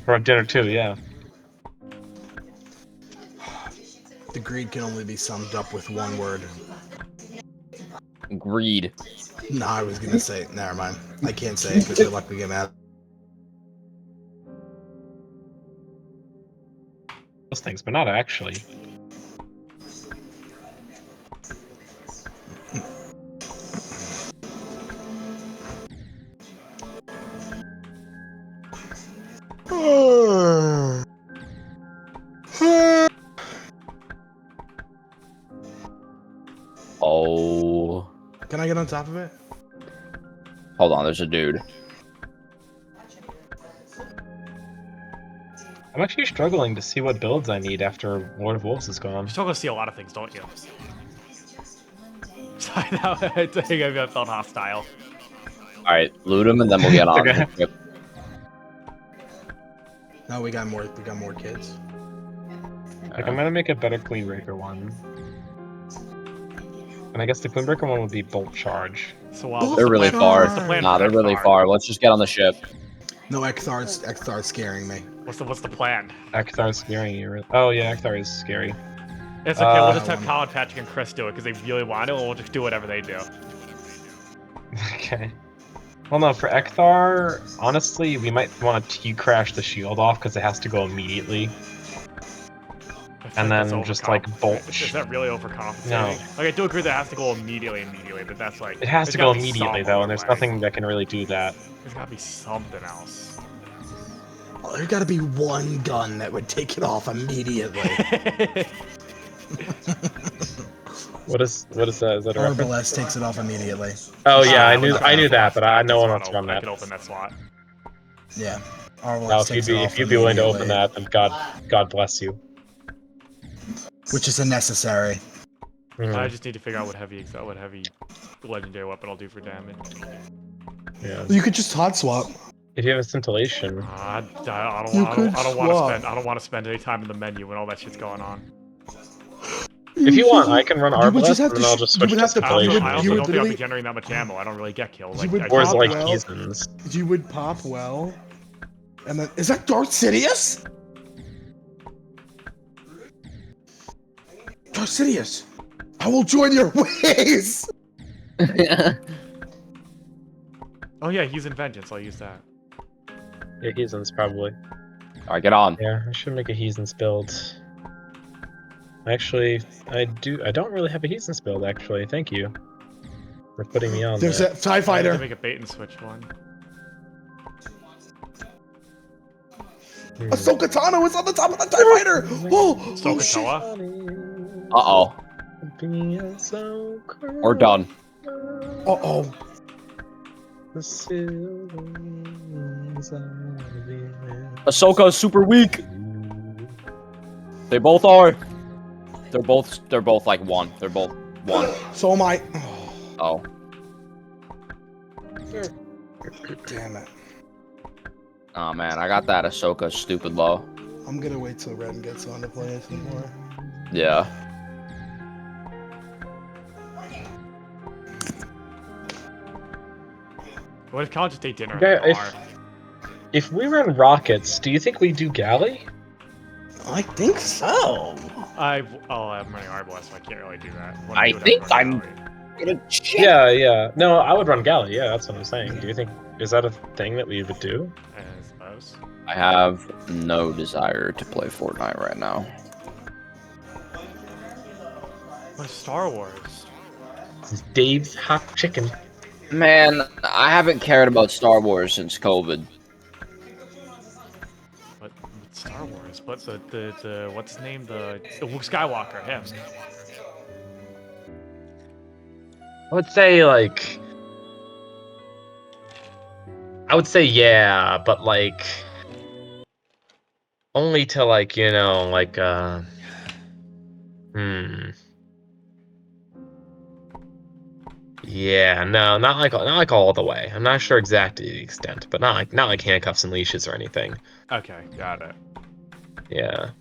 For dinner too, yeah. The greed can only be summed up with one word. Greed. No, I was gonna say, never mind. I can't say it because you're lucky to get mad. Those things, but not actually. Oh. Can I get on top of it? Hold on, there's a dude. I'm actually struggling to see what builds I need after Lord of Wolves is gone. You're still gonna see a lot of things, don't you? Sorry, I think I felt hostile. Alright, loot him and then we'll get on. Okay. Yep. No, we got more kids. Like, I'm gonna make a better Queen Breaker one. And I guess the Queen Breaker one would be Bolt Charge. So They're really far. What's the plan Nah, for they're really Ekthar? far. Let's just get on the ship. No, Ekthar's scaring me. What's the plan? Ekthar's scaring you. Oh yeah, Ekthar is scary. It's okay. We'll Uh, just have Colin, Patrick, and Chris do it because they really want it, and we'll just do whatever they do. Okay. Well, no, for Ekthar, honestly, we might want to T-crash the shield off because it has to go immediately. And That's then just like bolt. Is that really overcompensating? No. Like I do agree that it has to go immediately, but that's like It has there's to go gotta be immediately some though, other and there's way. nothing that can really do that. There's gotta be something else. Oh, there gotta be one gun that would take it off immediately. What is that? Is that a reference? Arbalest takes it off immediately. Oh yeah, I wouldn't knew have that, but I no one slot wants to run open. I that. could open that slot. Yeah. Now, Arbalest takes it off if you'd be willing to open immediately, that, then God bless you. which is unnecessary. Mhm. I just need to figure out what heavy legendary weapon I'll do for damage. Yeah. You could just hot swap. If you have a scintillation, I You could swap. don't want to spend any time in the menu when all that shit's going on. if you want, I can run You would Arbalest, just have and to I'll sh- just you switch would to have to- I also, you would- scintillation. I also you would don't think I'll be literally- generating that much ammo. I don't really get killed. You Like, would I Or is it pop like well. Heathens? You would pop well, and then is that Darth Sidious? Darth Sidious, I will join your ways. Oh yeah, using vengeance. I'll use that. Yeah, Heathens probably. Alright, get on. Yeah, I should make a Heathens build. Actually, I don't really have a Heathens build, actually. Thank you for putting me on There's that. a TIE I need to fighter. make a bait and switch one. Ahsoka Tano is on the top of the TIE fighter. Oh, So oh shit. Katoa. Uh-oh. We're done. Uh-oh. Ahsoka's super weak. They both are. They're both like one. They're both one. So am I. Oh. Damn it. Oh man, I got that Ahsoka stupid low. I'm gonna wait till Ren gets on to play it some more. Yeah. What if Colin just ate dinner Okay, at the bar? If we run rockets, do you think we do galley? I think so. I'm running Arbalest, so I can't really do that. When I do it, think run I'm- Gallery. Gonna check. Yeah. No, I would run galley. Yeah, that's what I'm saying. Do you think is that a thing that we would do? I suppose. I have no desire to play Fortnite right now. What is Star Wars? This is Dave's hot chicken. Man, I haven't cared about Star Wars since COVID. What Star Wars? games, but the what's his name? The Luke Skywalker, him. I would say like. I would say yeah, but like. Only to like Yeah, no, not like all the way. I'm not sure exactly the extent, but not like handcuffs and leashes or anything. Okay, got it. Yeah.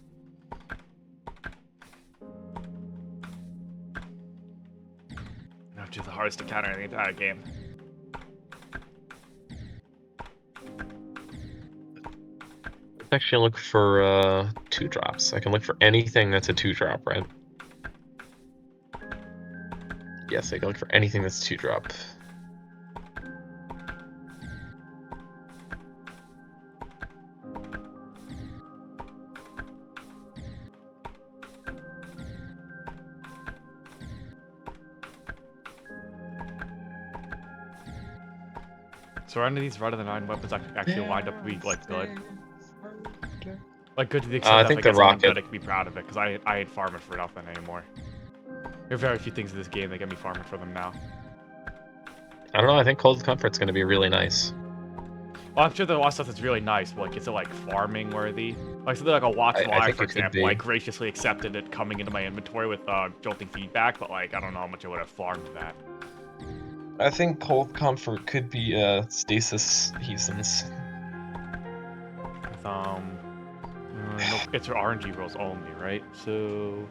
Not just the hardest encounter in the entire game. Actually look for 2-drops. I can look for anything that's a 2-drop, right? Yes, I can look for anything that's 2-drop. So are any of these Run of the Nine weapons actually wind up to be like good? Like good to the extent I that think if the I get something rocket- good, I can be proud of it, because I ain't farming for nothing anymore. There are very few things in this game that get me farming for them now. I don't know, I think Cold Comfort's gonna be really nice. Well, I'm sure there's a lot of stuff that's really nice, but like, is it like farming worthy? Like something like a Watch I Live, think for it could example, be. I graciously accepted it coming into my inventory with jolting feedback, but like, I don't know how much I would have farmed that. I think Cold Comfort could be Stasis Heathens. With, no, it's for RNG rules only, right? So,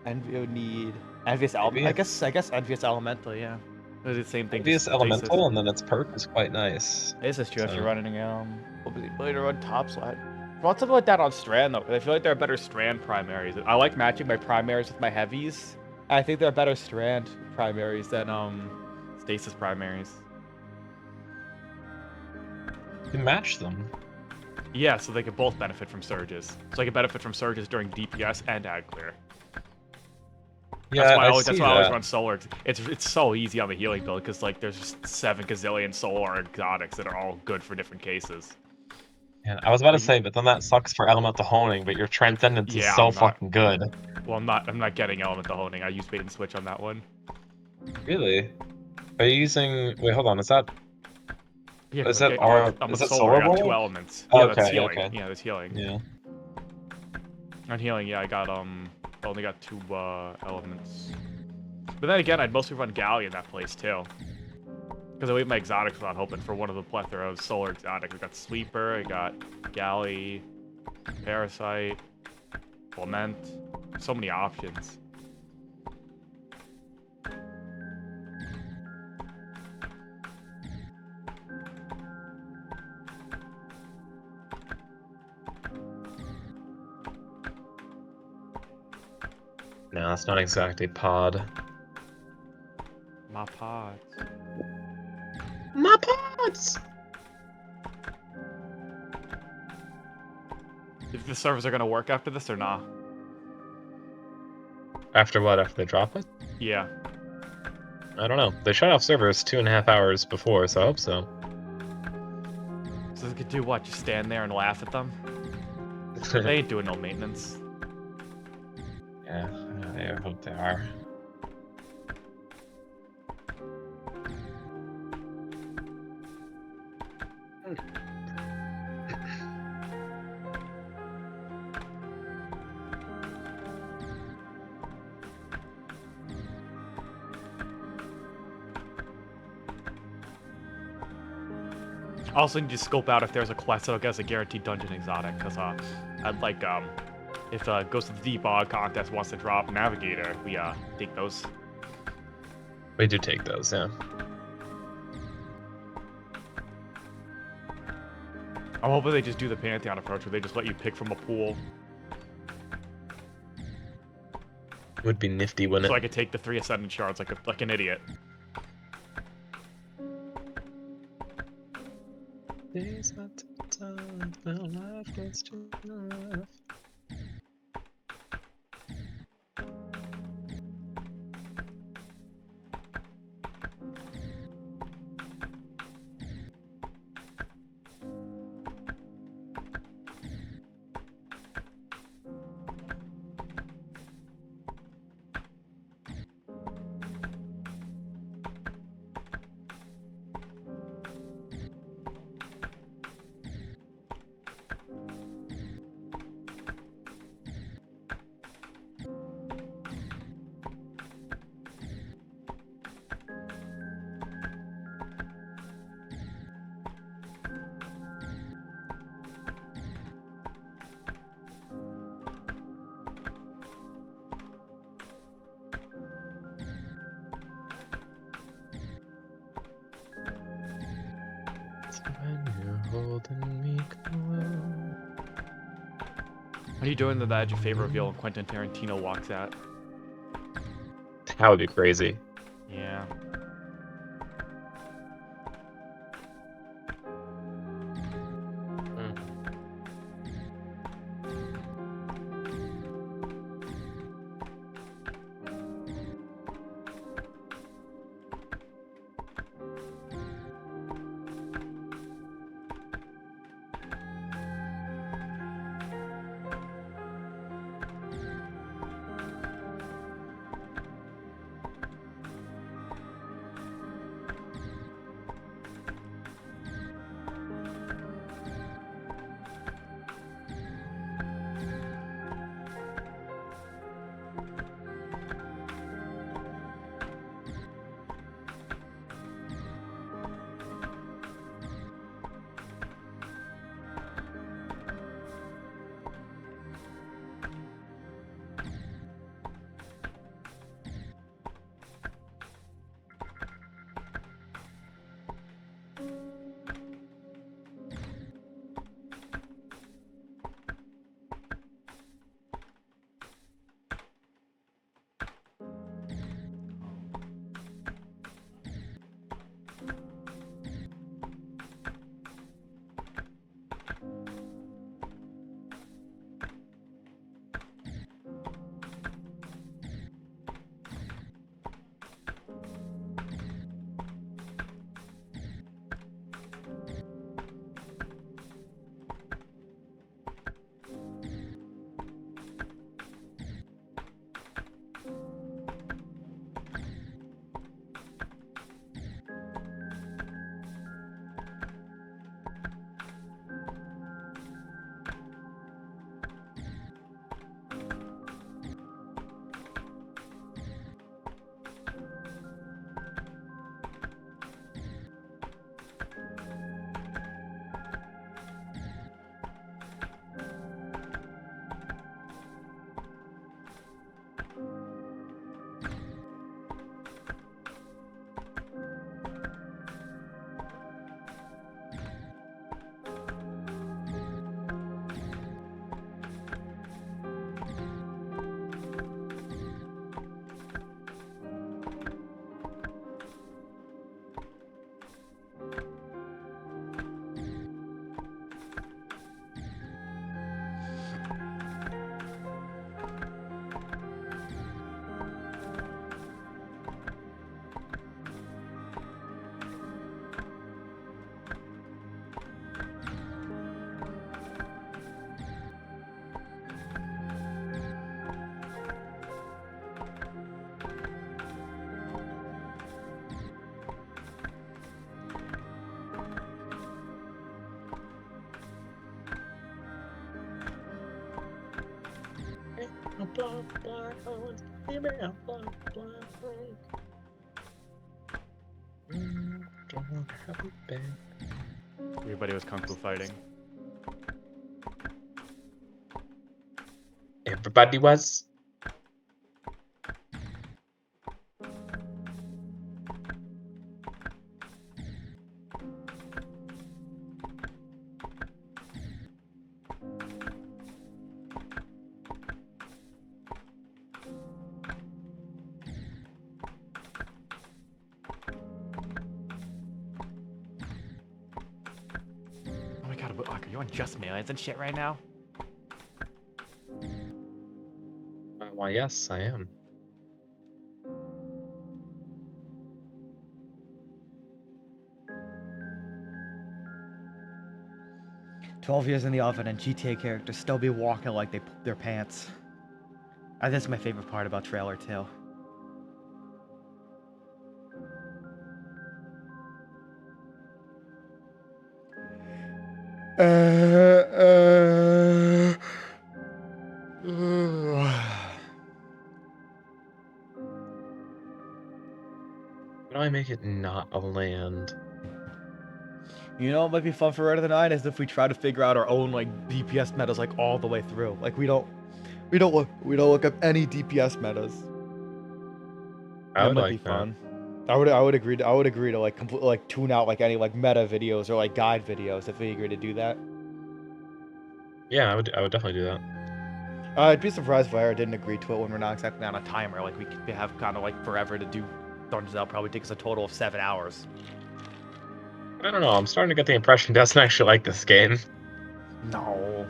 Envio need Envious Elemental. I guess Envious Elemental, yeah. It's the same thing. Envious just Elemental, and then its perk is quite nice. This is true if So- you're running ability to run top slide. I want something like that on Strand though, because I feel like there are better Strand primaries. I like matching my primaries with my heavies. I think there are better Strand primaries than Stasis primaries. You match them. Yeah, so they could both benefit from surges. So I could benefit from surges during DPS and ad clear. Yeah, that's why I always that. run solar. It's so easy on the healing build because like there's just 7 gazillion solar exotics that are all good for different cases. Yeah, I was about to say, but then that sucks for Elemental Honing, but your Transcendence is so fucking good. Well, I'm not getting Elemental Honing. I use bait and switch on that one. Really? Are you using... Wait, hold on, is that... Yeah, is 'cause that I'm is a that solar. I got 2 Bowl? elements. Yeah, Okay, that's healing. okay. Yeah, that's healing. Yeah. On healing, yeah, I only got 2 elements. But then again, I'd mostly run Galley in that place too. Because I leave my exotics without hoping for one of the plethora of solar exotics. I got Sweeper, I got Galley, Parasite, Lament. So many options. No, that's not exactly pod. My pods. My pods! If the servers are gonna work after this or not? After what? After they drop it? Yeah. I don't know. They shut off servers 2.5 hours before, so I hope so. So they could do what? Just stand there and laugh at them? They ain't doing no maintenance. Yeah, I hope they are. I also need to scope out if there's a quest that'll get us a guaranteed dungeon exotic, because I'd like if Ghost of the Deep contest wants to drop Navigator, we take those. We do take those, yeah. I'm hoping they just do the Pantheon approach where they just let you pick from a pool. Would be nifty, wouldn't So it? I could take the 3 Ascendant Shards like an idiot. These are the times when life gets too rough. When you're holding me close. What are you doing that at your favorite reveal when Quentin Tarantino walks out? That would be crazy. Yeah. Everybody was kung fu fighting. Everybody was. Oh my god, are you on Just Millions and shit right now? Why, yes, I am. "12 years in the oven and GTA characters still be walking like they pooped their pants." That's my favorite part about trailer 2. How do I make it not a land? You know what might be fun for Red of the Nine is if we try to figure out our own like DPS metas like all the way through. Like we don't look up any DPS metas. I That would might like be fun. I would agree to like completely like tune out like any like meta videos or like guide videos if they agree to do that. Yeah, I would definitely do that. I'd be surprised if Lara didn't agree to it when we're not exactly on a timer. Like we could have kind of like forever to do dungeons. That'll probably take us a total of 7 hours. I don't know. I'm starting to get the impression he doesn't actually like this game. No.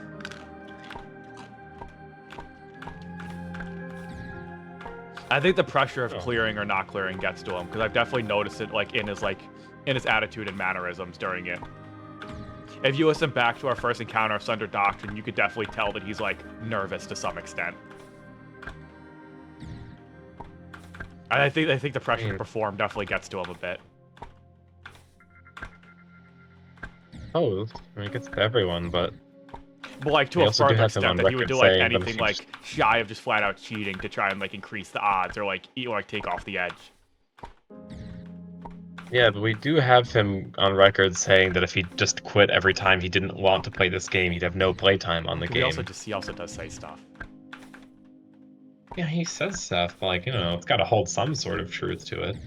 I think the pressure of clearing or not clearing gets to him because I've definitely noticed it like in his attitude and mannerisms during it. If you listen back to our first encounter of Sunder Doctrine, you could definitely tell that he's like nervous to some extent. And I think the pressure to perform definitely gets to him a bit. Oh, I mean, it gets to everyone, but like to they a also do further have him on extent that he would record do like saying that if anything you like shy of just flat out cheating to try and like increase the odds or like take off the edge. Yeah, but we do have him on record saying that if he just quit every time he didn't want to play this game, he'd have no playtime on the game. He also does say stuff. Yeah, he says stuff, but like, you know, it's got to hold some sort of truth to it.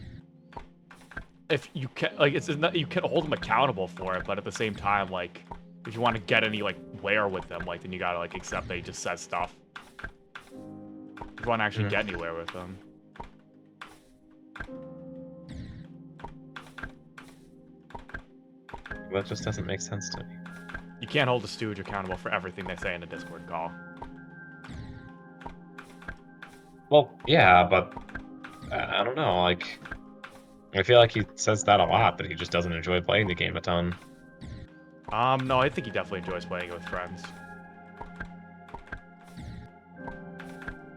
If you can, like, you can hold him accountable for it, but at the same time, like, if you want to get any like wear with him, like, then you gotta like accept that he just says stuff. If you want to actually get anywhere with him. That just doesn't make sense to me. You can't hold a stooge accountable for everything they say in a Discord call. Well, yeah, but I don't know, like, I feel like he says that a lot, that he just doesn't enjoy playing the game a ton. No, I think he definitely enjoys playing it with friends.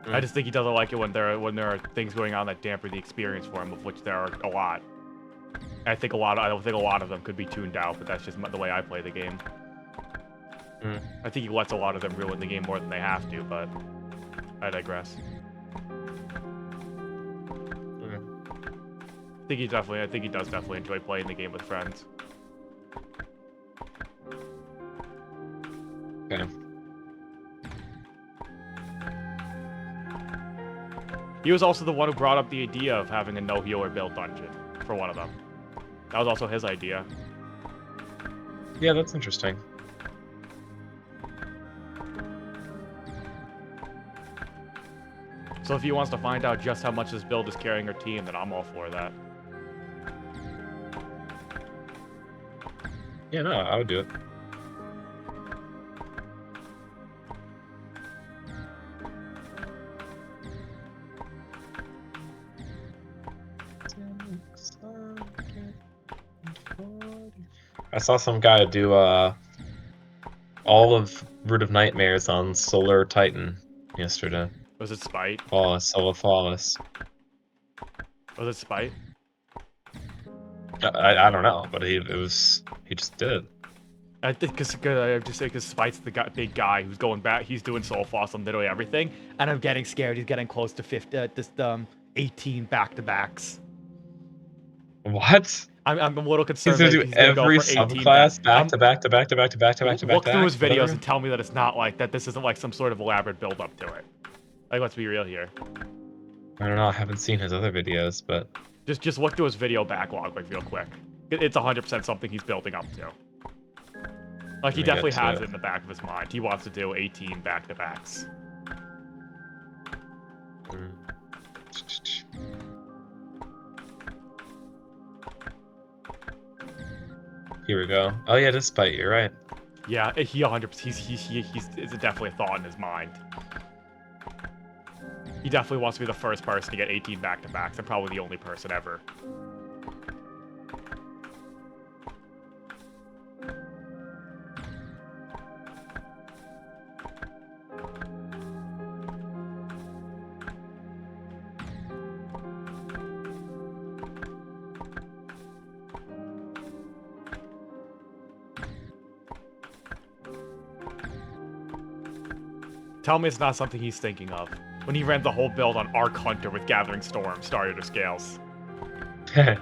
I just think he doesn't like it when there are things going on that dampen the experience for him, of which there are a lot. I don't think a lot of them could be tuned out, but that's just the way I play the game. I think he lets a lot of them ruin the game more than they have to, but I digress. I think he does definitely enjoy playing the game with friends. Okay. He was also the one who brought up the idea of having a no healer build dungeon for one of them. That was also his idea. Yeah, that's interesting. So if he wants to find out just how much this build is carrying her team, then I'm all for that. Yeah, no, I would do it. I saw some guy do all of Root of Nightmares on Solar Titan yesterday. Was it Spite? Solar Flawless. Was it Spite? I don't know, but he just did. I think because Spite's the big guy who's going back. He's doing Soul Floss on literally everything, and I'm getting scared. He's getting close to 18 back-to-backs. What? I'm a little concerned. He's gonna do every subclass back to back. Look through his videos and tell me that it's not like that. This isn't like some sort of elaborate build up to it. Like, let's be real here. I don't know. I haven't seen his other videos, but just look through his video backlog like real quick. It's 100% something he's building up to. Like, he definitely has it in the back of his mind. He wants to do 18 back-to-backs. Here we go. Oh yeah, this Spite, you're right. Yeah, he 100%. It's definitely a thought in his mind. He definitely wants to be the first person to get 18 back-to-backs, and probably the only person ever. Tell me it's not something he's thinking of. When he ran the whole build on Arc Hunter with Gathering Storm, Star Eater Scales. I'm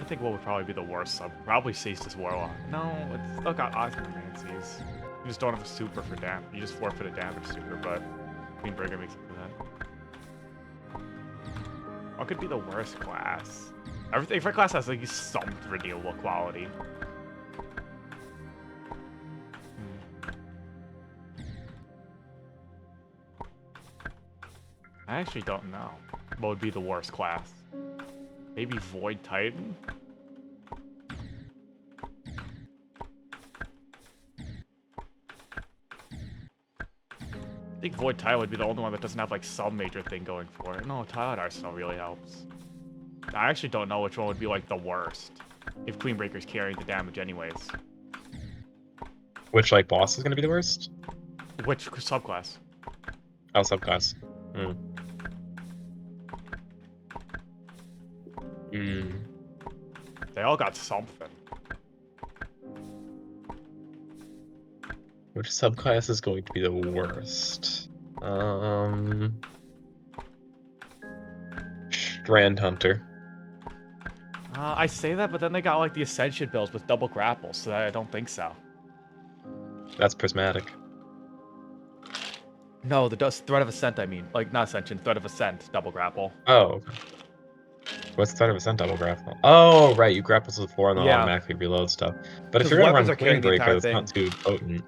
I think what would probably be the worst sub. Probably Ceaseless Warlock. No, it's still got Osmomancies. You just don't have a super for damage. You just forfeit a damage super, but Queenbreaker makes it for that. What could be the worst class? Every class has like some redeemable quality. I actually don't know what would be the worst class. Maybe Void Titan? I think Void Titan would be the only one that doesn't have like some major thing going for it. No, Twilight Arsenal really helps. I actually don't know which one would be like the worst. If Queenbreaker's carrying the damage anyways. Which like boss is gonna be the worst? Which subclass? Oh, subclass. Hmm. They all got something. Which subclass is going to be the worst? Strand Hunter. I say that, but then they got like the Ascension builds with double grapples, so I don't think so. That's Prismatic. No, the Threat of Ascent, I mean. Like, not Ascension, Threat of Ascent, double grapple. Oh, okay. What's the 30% double grapple? Oh, right, you grapple to the floor and then Yeah. automatically reload stuff. But if 'Cause you're gonna run weapons are carrying the entire Queenbreaker, it's not thing. too potent.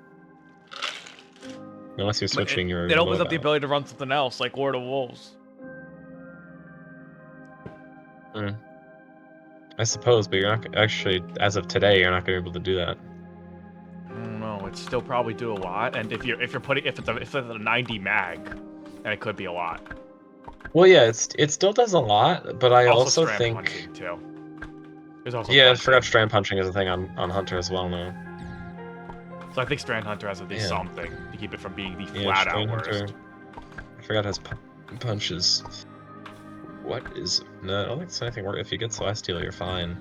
Unless you're switching your It opens up the loadout. ability to run something else, like Lord of Wolves. I suppose, but you're not actually, as of today, you're not gonna be able to do that. I don't know, it'd still probably do a lot, and if it's a 90 mag, then it could be a lot. Well, yeah, it still does a lot, but I also strand think, punching, too. There's also yeah, I punching. forgot strand punching is a thing on Hunter as well now. So I think Strand Hunter has at least Yeah. something to keep it from being the Yeah, flat out Strand worst. Hunter. I forgot his punches. What is? No, I don't think it's anything worse. If you get Celestial, you're fine.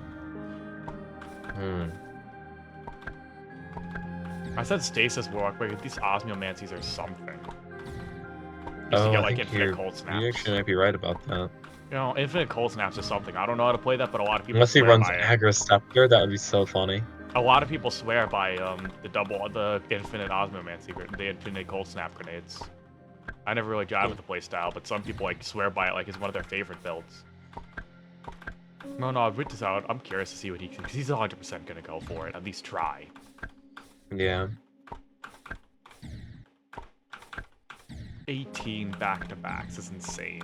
I said Stasis Warlock, but these Osmiomancies are something. You Oh, get I like think infinite you're, cold snaps. you actually might be right about that. You know, infinite cold snaps is something. I don't know how to play that, but a lot of people Unless he swear runs by it. Aggro Scepter, that would be so funny. A lot of people swear by the infinite Osmomancy, the infinite cold snap grenades. I never really jive with the playstyle, but some people like swear by it like it's one of their favorite builds. No, I've written this out. I'm curious to see what because he's 100% gonna go for it. At least try. Yeah. 18 back-to-backs is insane.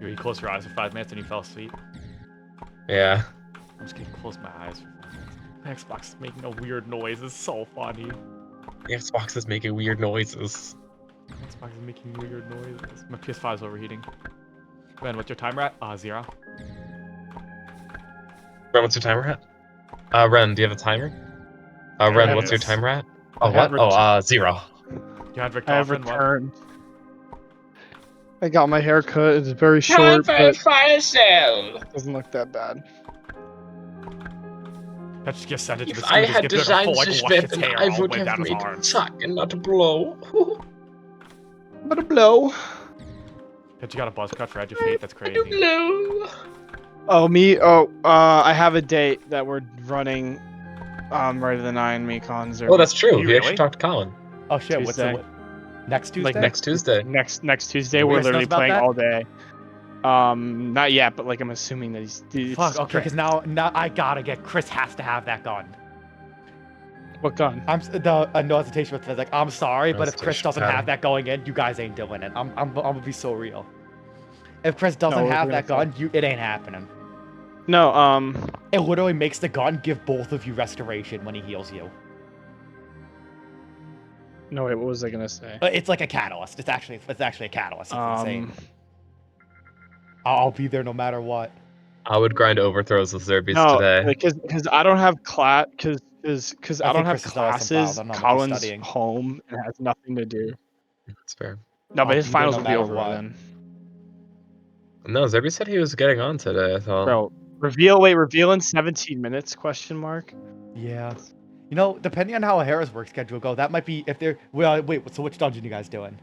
You close your eyes for 5 minutes and you fell asleep. Yeah. I'm just gonna close my eyes for 5 minutes. My Xbox is making a weird noise. It's so funny. The Xbox is making weird noises. Xbox is making weird noises. My PS5 is overheating. Ben, what's your timer at? 0. Ren, what's your timer at? Ren, do you have a timer? Ren, it what's your is. timer at? I Oh, what? have Oh, 0. You had I have Richtofen, what? returned. I got my hair cut. It's very short, but it doesn't look that bad. Let's just send it to the If I students, had give it a designed full, like, this wash its weapon, hair I all the would way down have his made arm. it suck and not blow. But a blow. But you got a buzz cut for Edge of Fate, that's crazy. Blow. Oh, me? Oh, I have a date that we're running right of the 9 Mekons. Oh, that's true. You We actually really? talked to Colin. Oh shit, Tuesday. next Tuesday? Like Next Tuesday. Next Tuesday, You we're guys know literally about playing that? all day. Not yet, but like I'm assuming that he's Fuck, okay, because now I gotta get, Chris has to have that gun. What gun? No hesitation with Physic. I'm sorry, but if Chris Hesitation doesn't pattern. have that going in, you guys ain't doing it. I'm gonna be so real. If Chris doesn't we're have gonna that gun, it ain't happening. No, It literally makes the gun give both of you restoration when he heals you. no, wait, what was I gonna say? It's like a catalyst. It's actually a catalyst. It's insane. I'll be there no matter what. I would grind overthrows with Zerbies No, today. because I don't have clat, because Because I I don't think have Chris is always some classes. wild. I don't know how much he's Colin's studying. home and has nothing to do. That's fair. No, but I'll his be there finals no will be matter over by what. then. No, Zerby said he was getting on today. I thought. Bro, reveal in 17 minutes? Question mark. Yeah. You know, depending on how O'Hara's work schedule go, that might be if they're. Well, wait. So which dungeon you guys doing?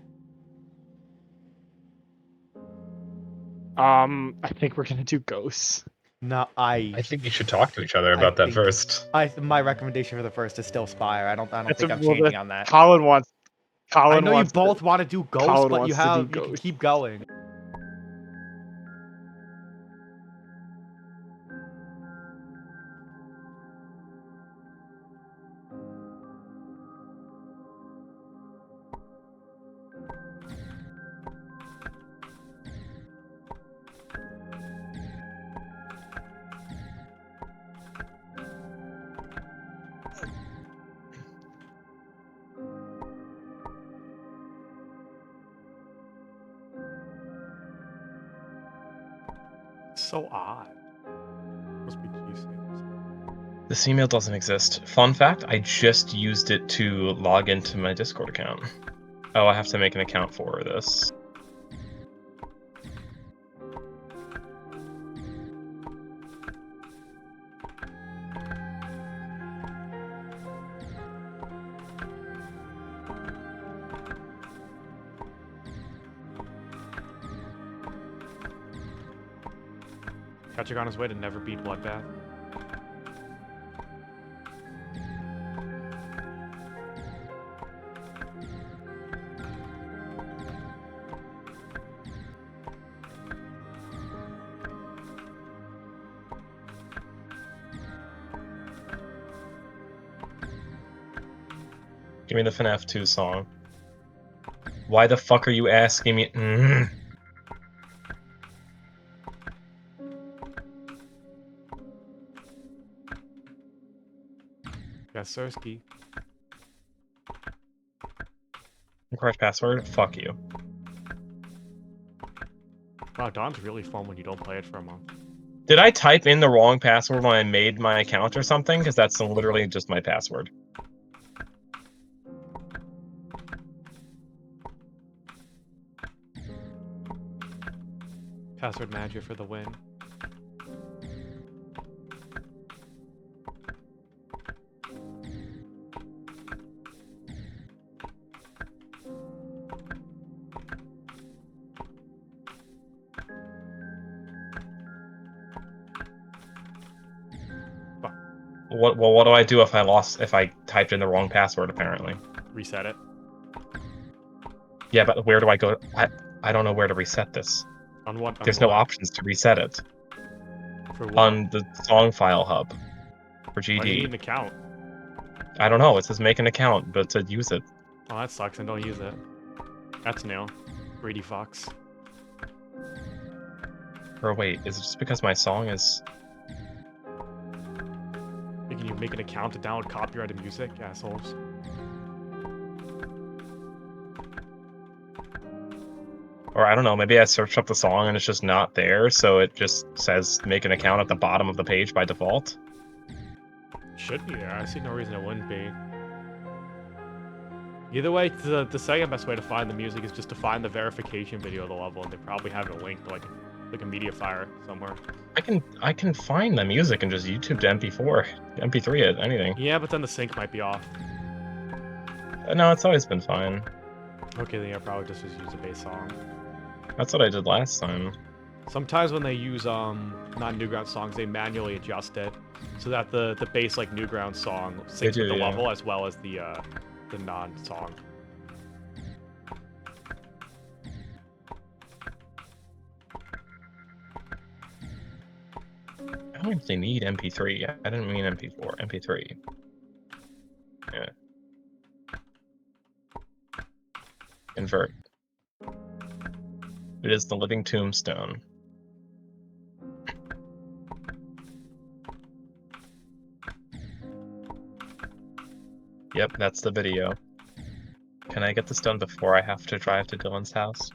I think we're gonna do ghosts. No, I think we should talk to each other about that first. My recommendation for the first is still Spire. I don't That's think I'm well, changing on that. Colin wants. I know you both want to do Ghost, Colin but you wants to do can Ghost. keep going. So odd. Must be juicy. This email doesn't exist. Fun fact, I just used it to log into my Discord account. Oh, I have to make an account for this. Ketchuk on his way to never beat Bloodbath. Give me the FNAF 2 song. Why the fuck are you asking me? Gasurski. Incorrect password? Fuck you. Wow, Dawn's really fun when you don't play it for a month. Did I type in the wrong password when I made my account or something? Because that's literally just my password. Password manager for the win. What do I do if I typed in the wrong password, apparently? Reset it. Yeah, but where do I go? I don't know where to reset this. On what? There's no options to reset it. For what? On the song file hub. For Why do you need an GD. account? I don't know, it says make an account, but to use it. Oh, that sucks, and don't use it. That's new. Greedy fox. Or wait, is it just because my song is... Can you make an account to download copyrighted music, assholes? Or I don't know, maybe I searched up the song and it's just not there, so it just says make an account at the bottom of the page by default? Should be there. I see no reason it wouldn't be. Either way, the second best way to find the music is just to find the verification video of the level, and they probably have it linked to like a media fire somewhere. I can find the music and just YouTube to MP4, MP3 it, anything. Yeah, but then the sync might be off. No, it's always been fine. Okay, then yeah, probably just use a bass song. That's what I did last time. Sometimes when they use non-Newgrounds songs, they manually adjust it so that the bass like Newgrounds song syncs with the level as well as the non-song. I don't actually need MP3. I didn't mean MP4. MP3. Yeah. Invert. It is the living tombstone. Yep, that's the video. Can I get this done before I have to drive to Dylan's house?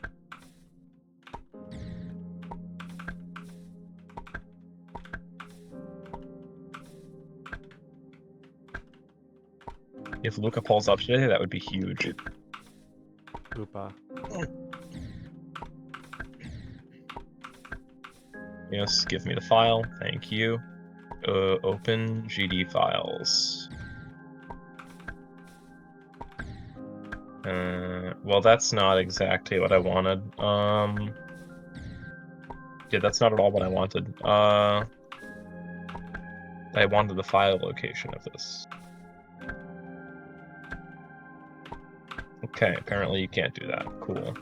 If Luca pulls up today, that would be huge. Lupa. Yes, give me the file. Thank you. Open GD files. Well, that's not exactly what I wanted. Yeah, that's not at all what I wanted. I wanted the file location of this. Okay, apparently you can't do that. Cool.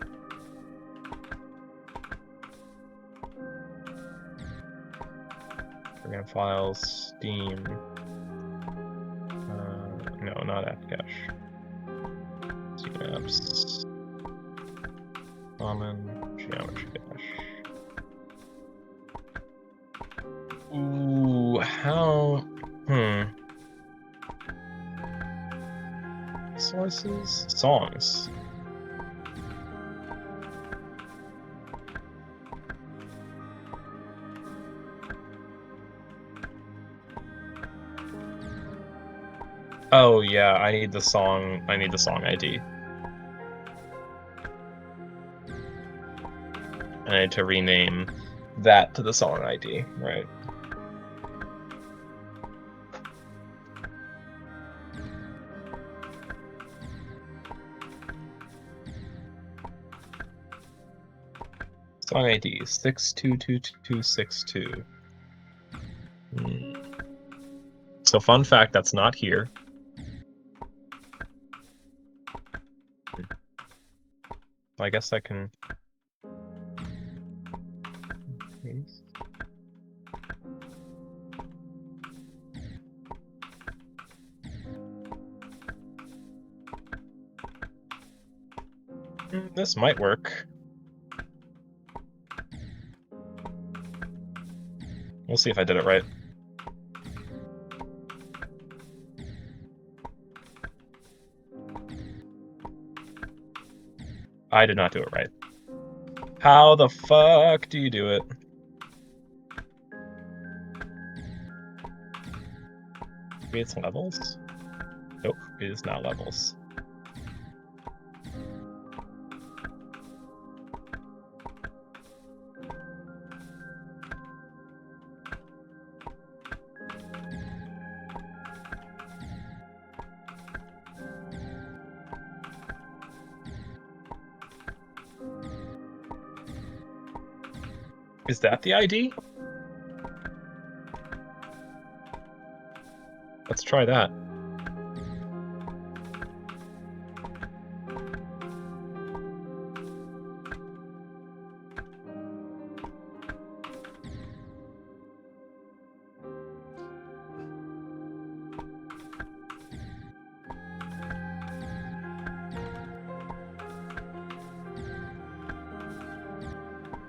Program files, Steam. No, not AppCache. Synapse. Common, Geometry Dash. Ooh, how? Sources? Songs. Oh yeah, I need the song ID. I need to rename that to the song ID, right? Song ID 622262. So fun fact, that's not here. I guess I can. This might work. We'll see if I did it right. I did not do it right. How the fuck do you do it? Maybe it's levels? Nope, it is not levels. Is that the ID? Let's try that.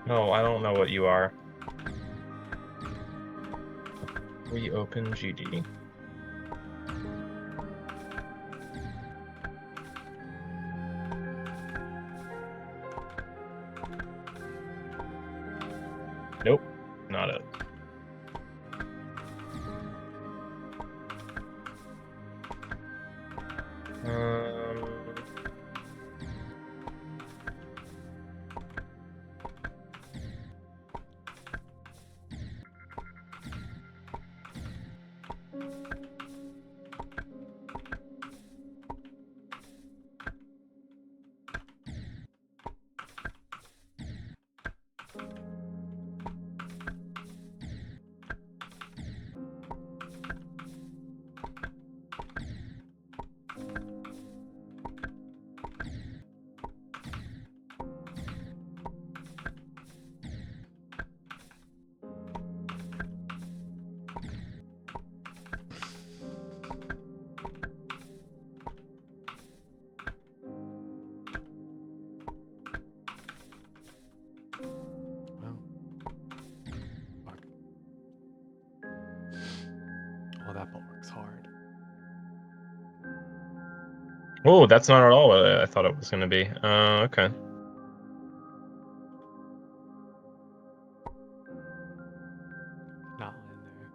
No, I don't know what you are. Reopen GD. Nope, not it. Oh, that ball works hard. Oh, that's not at all what I thought it was going to be. Okay. Not in there.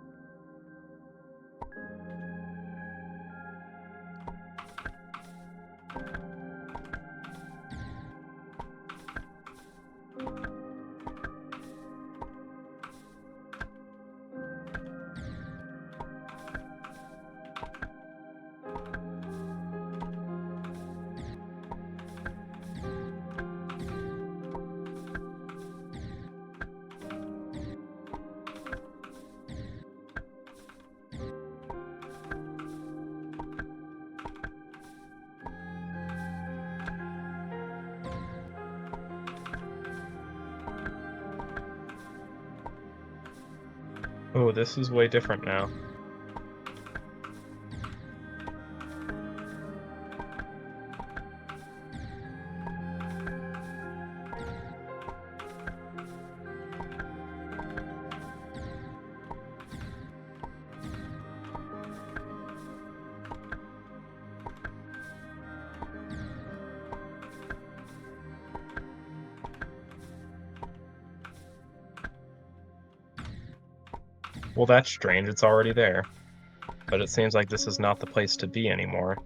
Oh, this is way different now. Well, that's strange. It's already there. But it seems like this is not the place to be anymore.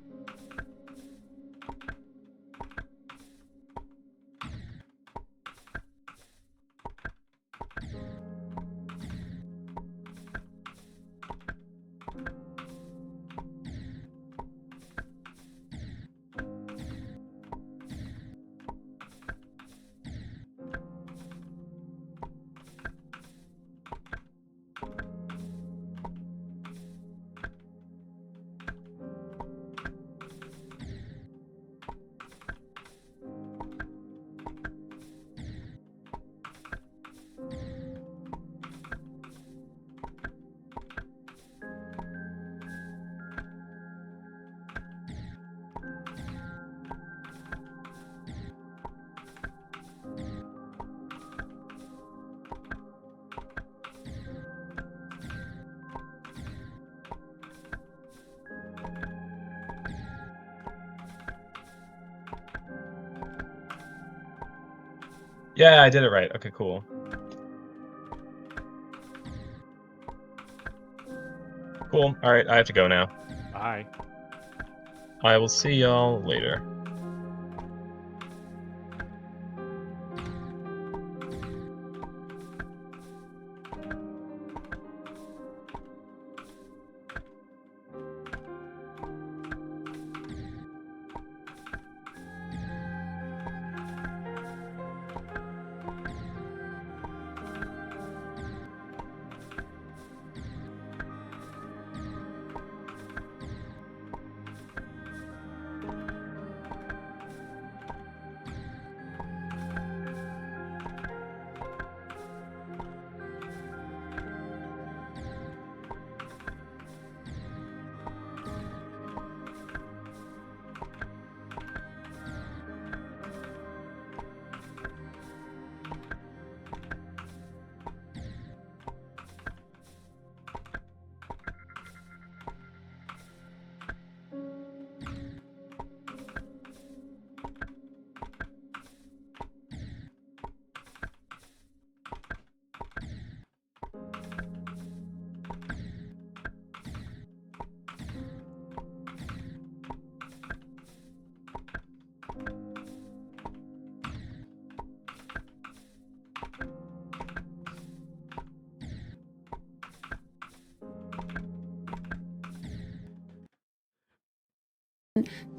Yeah, I did it right. Okay, cool. Cool. Alright, I have to go now. Bye. I will see y'all later.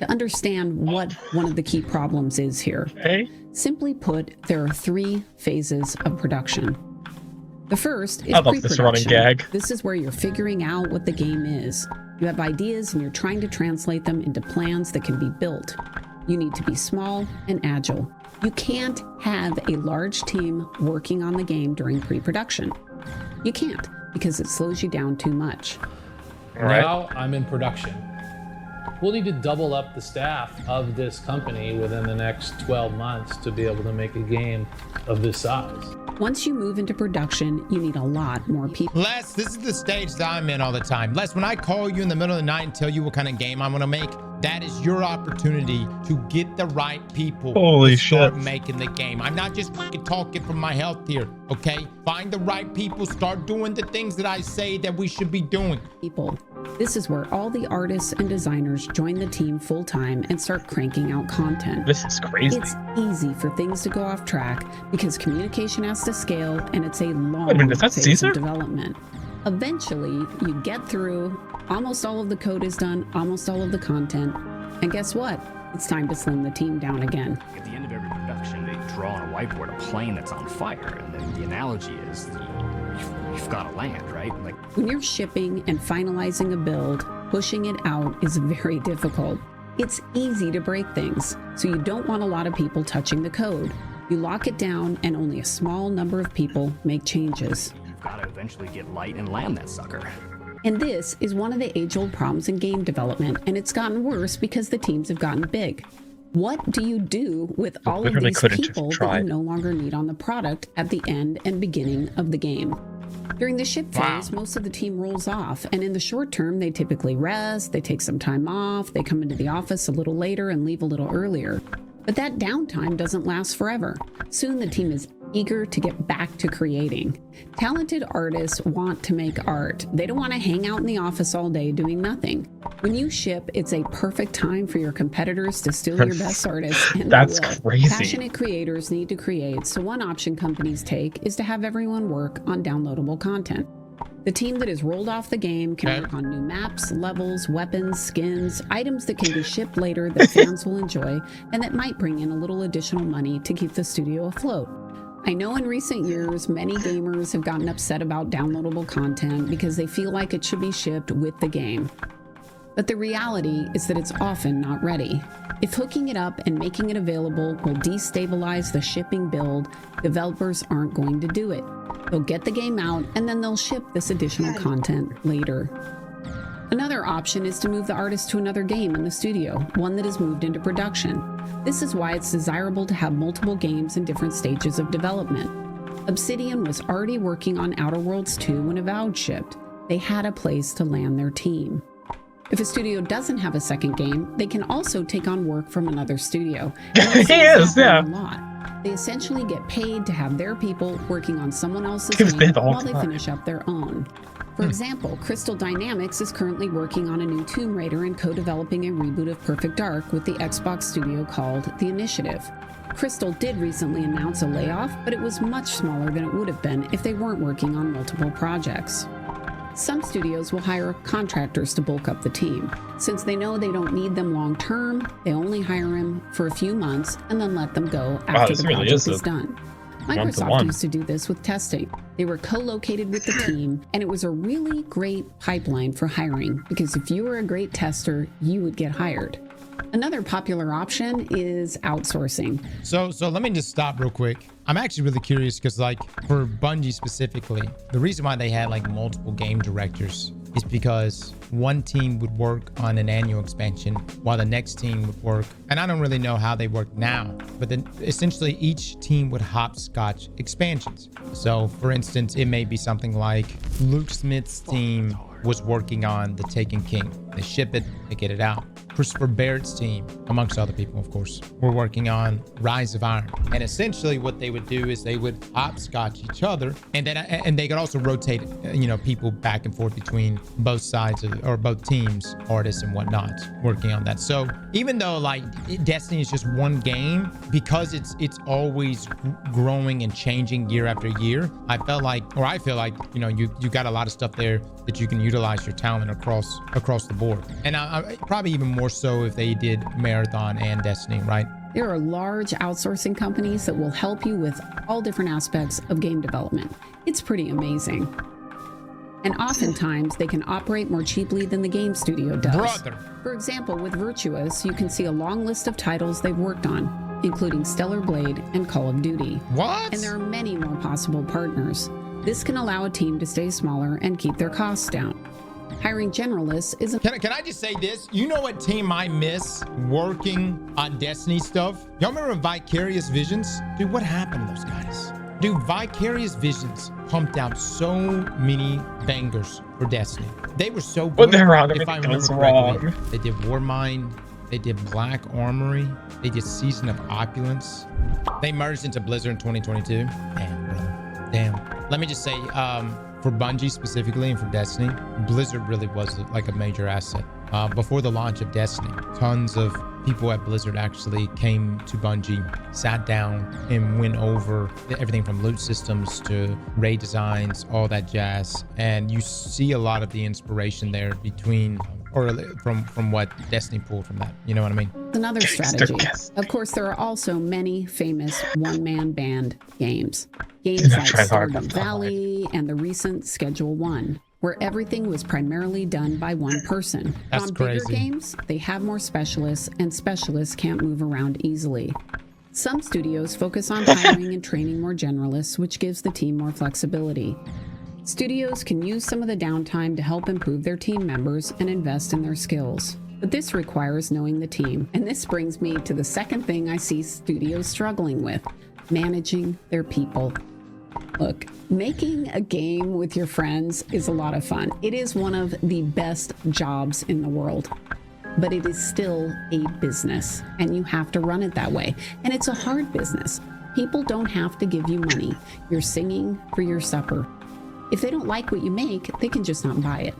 To understand what one of the key problems is here. Hey. Simply put, there are 3 phases of production. The first is I love this running pre-production. gag. This is where you're figuring out what the game is. You have ideas and you're trying to translate them into plans that can be built. You need to be small and agile. You can't have a large team working on the game during pre-production. You can't, because it slows you down too much. Now I'm in production. We'll need to double up the staff of this company within the next 12 months to be able to make a game of this size. Once you move into production, you need a lot more people. Les, this is the stage that I'm in all the time. Les, when I call you in the middle of the night and tell you what kind of game I'm gonna make, that is your opportunity to get the right people Holy to start shit. making the game. I'm not just fucking talking from my health here, okay? Find the right people, start doing the things that I say that we should be doing. People. This is where all the artists and designers join the team full time and start cranking out content. This is crazy. It's easy for things to go off track because communication has to scale and it's a long Wait a minute, is that phase Caesar? of development. Eventually, you get through, almost all of the code is done, almost all of the content, and guess what? It's time to slim the team down again. At the end of every production, they draw on a whiteboard a plane that's on fire, and then the analogy is you've got to land, right? Like When you're shipping and finalizing a build, pushing it out is very difficult. It's easy to break things, so you don't want a lot of people touching the code. You lock it down and only a small number of people make changes. got to eventually get light and land that sucker. And this is one of the age-old problems in game development, and it's gotten worse because the teams have gotten big. What do you do with all of these people that you no longer need on the product at the end and beginning of the game? During the ship phase, most of the team rolls off, and in the short term, they typically rest, they take some time off, they come into the office a little later and leave a little earlier. But that downtime doesn't last forever. Soon the team is eager to get back to creating. Talented artists want to make art. They don't want to hang out in the office all day doing nothing. When you ship, it's a perfect time for your competitors to steal your best artists. And That's crazy. Passionate creators need to create, so one option companies take is to have everyone work on downloadable content. The team that is rolled off the game can work on new maps, levels, weapons, skins, items that can be shipped later that fans will enjoy, and that might bring in a little additional money to keep the studio afloat. I know in recent years, many gamers have gotten upset about downloadable content because they feel like it should be shipped with the game. But the reality is that it's often not ready. If hooking it up and making it available will destabilize the shipping build, developers aren't going to do it. They'll get the game out and then they'll ship this additional content later. Another option is to move the artist to another game in the studio, one that is moved into production. This is why it's desirable to have multiple games in different stages of development. Obsidian was already working on Outer Worlds 2 when Avowed shipped. They had a place to land their team. If a studio doesn't have a second game, they can also take on work from another studio. A lot. They essentially get paid to have their people working on someone else's game while they finish up their own. For example, Crystal Dynamics is currently working on a new Tomb Raider and co-developing a reboot of Perfect Dark with the Xbox studio called The Initiative. Crystal did recently announce a layoff, but it was much smaller than it would have been if they weren't working on multiple projects. Some studios will hire contractors to bulk up the team. Since they know they don't need them long term, they only hire them for a few months and then let them go after the project is done. Microsoft used to do this with testing. They were co-located with the team, and it was a really great pipeline for hiring because if you were a great tester, you would get hired. Another popular option is outsourcing. So let me just stop real quick. I'm actually really curious because, like, for Bungie specifically, the reason why they had like multiple game directors is because one team would work on an annual expansion while the next team would work. And I don't really know how they work now, but then essentially each team would hopscotch expansions. So for instance, it may be something like Luke Smith's team was working on The Taken King. They ship it, they get it out. Christopher Barrett's team, amongst other people, of course, were working on Rise of Iron. And essentially what they would do is they would hopscotch each other, and then they could also rotate, people back and forth between both sides or both teams, artists and whatnot, working on that. So even though like Destiny is just one game, because it's always growing and changing year after year, I feel like you got a lot of stuff there that you can utilize your talent across the board. And I probably even more so if they did Marathon and Destiny, right? There are large outsourcing companies that will help you with all different aspects of game development. It's pretty amazing. And oftentimes they can operate more cheaply than the game studio does. For example, with Virtuous, you can see a long list of titles they've worked on, including Stellar Blade and Call of Duty. What? And there are many more possible partners. This can allow a team to stay smaller and keep their costs down. Hiring generalists is Can I just say this? You know what team I miss working on Destiny stuff? Y'all remember Vicarious Visions? Dude, what happened to those guys? Dude, Vicarious Visions pumped out so many bangers for Destiny. They were so good. But they're wrong. If I remember correctly. They did Warmind. They did Black Armory. They did Season of Opulence. They merged into Blizzard in 2022. Damn, brother. Damn. Let me just say, for Bungie specifically and for Destiny, Blizzard really was like a major asset. Before the launch of Destiny, tons of people at Blizzard actually came to Bungie, sat down and went over everything from loot systems to raid designs, all that jazz. And you see a lot of the inspiration there from what Destiny pulled from that. You know what I mean? Another strategy. Of course, there are also many famous one-man band games. Games like Stardew Valley and the recent Schedule 1, where everything was primarily done by one person. That's on crazy. Bigger games, they have more specialists, and specialists can't move around easily. Some studios focus on hiring and training more generalists, which gives the team more flexibility. Studios can use some of the downtime to help improve their team members and invest in their skills. But this requires knowing the team. And this brings me to the second thing I see studios struggling with: managing their people. Look, making a game with your friends is a lot of fun. It is one of the best jobs in the world. But it is still a business, and you have to run it that way. And it's a hard business. People don't have to give you money. You're singing for your supper. If they don't like what you make, they can just not buy it.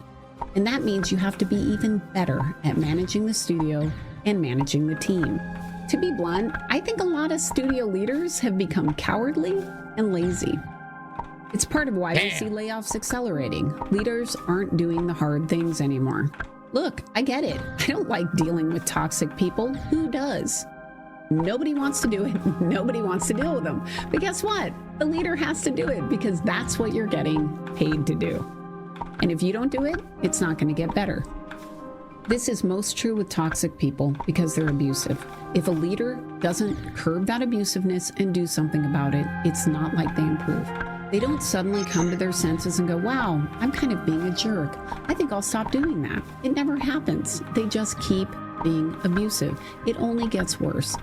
And that means you have to be even better at managing the studio and managing the team. To be blunt, I think a lot of studio leaders have become cowardly and lazy. It's part of why we see layoffs accelerating. Leaders aren't doing the hard things anymore. Look, I get it. I don't like dealing with toxic people. Who does? Nobody wants to do it. Nobody wants to deal with them. But guess what? The leader has to do it because that's what you're getting paid to do. And if you don't do it, it's not going to get better. This is most true with toxic people because they're abusive. If a leader doesn't curb that abusiveness and do something about it, it's not like they improve. They don't suddenly come to their senses and go, wow, I'm kind of being a jerk. I think I'll stop doing that. It never happens. They just keep being abusive. It only gets worse.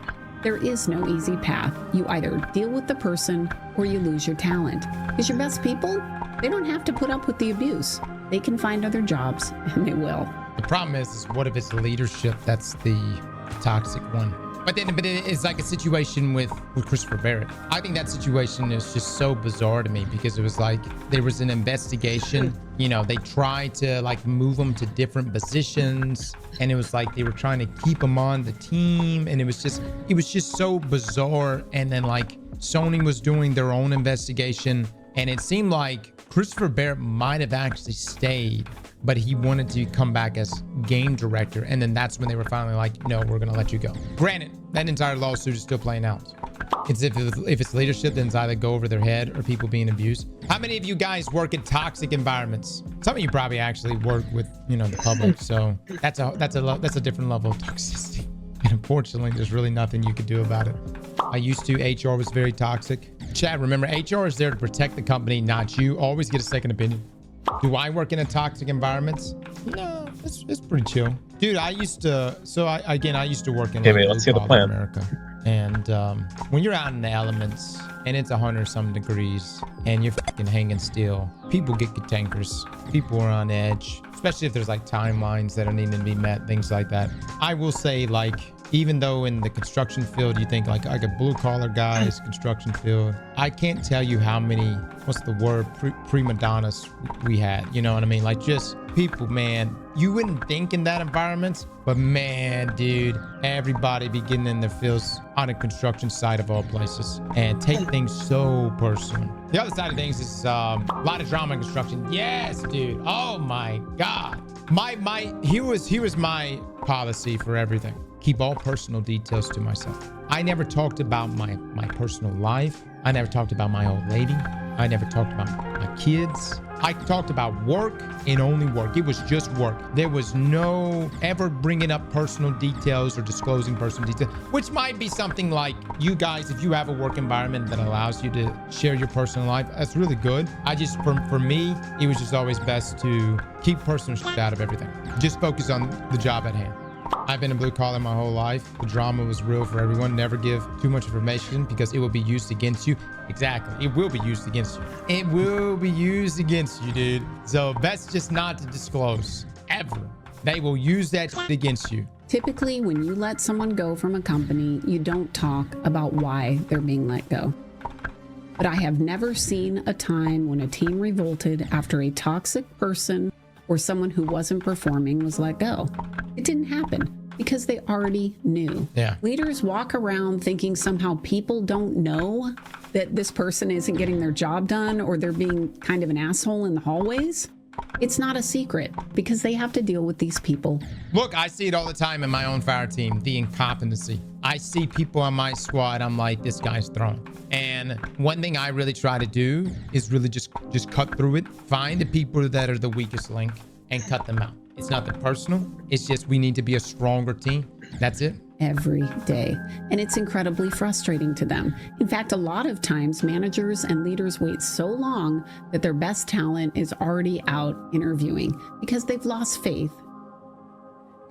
There is no easy path. You either deal with the person or you lose your talent. Because your best people, they don't have to put up with the abuse. They can find other jobs, and they will. The problem is what if it's leadership that's the toxic one? But it's like a situation with Christopher Barrett. I think that situation is just so bizarre to me because it was like there was an investigation. You know, they tried to like move him to different positions, and it was like they were trying to keep him on the team, and it was just so bizarre. And then like Sony was doing their own investigation, and it seemed like Christopher Barrett might have actually stayed, but he wanted to come back as game director. And then that's when they were finally like, no, we're going to let you go. Granted, that entire lawsuit is still playing out. It's if it's leadership, then it's either go over their head or people being abused. How many of you guys work in toxic environments? Some of you probably actually work with, you know, the public. So that's a different level of toxicity. And unfortunately, there's really nothing you could do about it. I used to. HR was very toxic. Chad, remember, HR is there to protect the company, not you. Always get a second opinion. Do I work in a toxic environment? No, it's pretty chill. Dude, I used to, I used to work in let's see the plan. America. And when you're out in the elements and it's 100-some degrees and you're fucking hanging still, people get tankers. People are on edge, especially if there's like timelines that are needing to be met, things like that. I will say, like, even though in the construction field, you think like a blue collar guys, construction field, I can't tell you how many, what's the word, prima donnas we had, you know what I mean? Like just people, man, you wouldn't think in that environment, but man, dude, everybody be getting in their feels on a construction site of all places and take things so personal. The other side of things is a lot of drama in construction. Yes, dude. Oh my God. Here was my policy for everything. Keep all personal details to myself. I never talked about my personal life. I never talked about my old lady. I never talked about my kids. I talked about work and only work. It was just work. There was no ever bringing up personal details or disclosing personal details, which might be something like you guys, if you have a work environment that allows you to share your personal life, that's really good. I just, for me, it was just always best to keep personal shit out of everything. Just focus on the job at hand. I've been a blue collar my whole life. The drama was real for everyone. Never give too much information because it will be used against you. Exactly. It will be used against you. It will be used against you, dude. So best just not to disclose ever. They will use that against you. Typically, when you let someone go from a company, you don't talk about why they're being let go. But I have never seen a time when a team revolted after a toxic person or someone who wasn't performing was let go. It didn't happen because they already knew. Yeah. Leaders walk around thinking somehow people don't know that this person isn't getting their job done or they're being kind of an asshole in the hallways. It's not a secret because they have to deal with these people. Look, I see it all the time in my own fire team, the incompetency. I see people on my squad, I'm like, this guy's thrown. And one thing I really try to do is really just cut through it, find the people that are the weakest link and cut them out. It's nothing personal. It's just we need to be a stronger team. That's it. Every day. And it's incredibly frustrating to them. In fact, a lot of times managers and leaders wait so long that their best talent is already out interviewing because they've lost faith.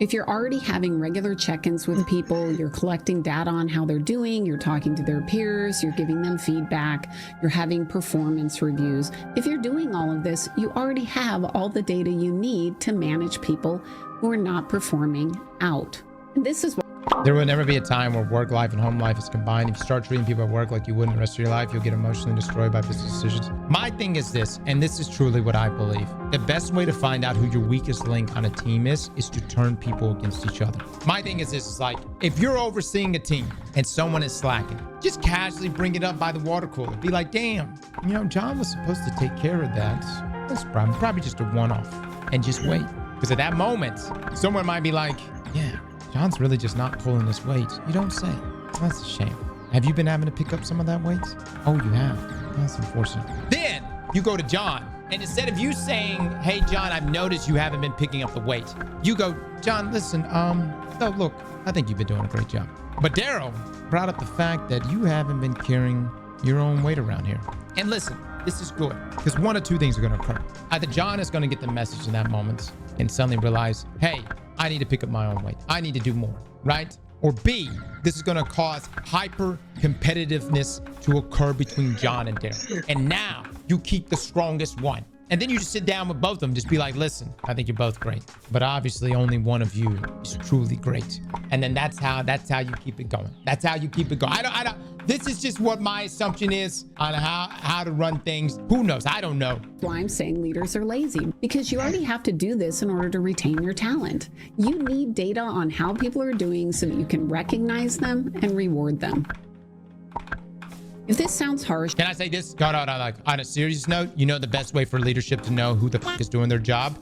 If you're already having regular check-ins with people, you're collecting data on how they're doing, you're talking to their peers, you're giving them feedback, you're having performance reviews. If you're doing all of this, you already have all the data you need to manage people who are not performing out. And this is what There will never be a time where work life and home life is combined. If you start treating people at work like you would in the rest of your life, you'll get emotionally destroyed by business decisions. My thing is this, and this is truly what I believe. The best way to find out who your weakest link on a team is to turn people against each other. My thing is this, is like, if you're overseeing a team and someone is slacking, just casually bring it up by the water cooler. Be like, damn, you know, John was supposed to take care of that. That's probably just a one-off. And just wait. Because at that moment, someone might be like, yeah, John's really just not pulling this weight. You don't say. That's a shame. Have you been having to pick up some of that weight? Oh, you have. That's unfortunate. Then you go to John, and instead of you saying, hey, John, I've noticed you haven't been picking up the weight, you go, John, listen, so look, I think you've been doing a great job. But Daryl brought up the fact that you haven't been carrying your own weight around here. And listen, this is good, because one of two things are going to occur. Either John is going to get the message in that moment and suddenly realize, hey, I need to pick up my own weight. I need to do more, right? Or B, this is going to cause hyper competitiveness to occur between John and Daryl. And now you keep the strongest one. And then you just sit down with both of them, just be like, listen, I think you're both great, but obviously only one of you is truly great. And then that's how you keep it going. That's how you keep it going. This is just what my assumption is on how to run things. Who knows? I don't know. Why I'm saying leaders are lazy, because you already have to do this in order to retain your talent. You need data on how people are doing so that you can recognize them and reward them. If this sounds harsh, can I say this? God, on a serious note, you know the best way for leadership to know who the fuck is doing their job?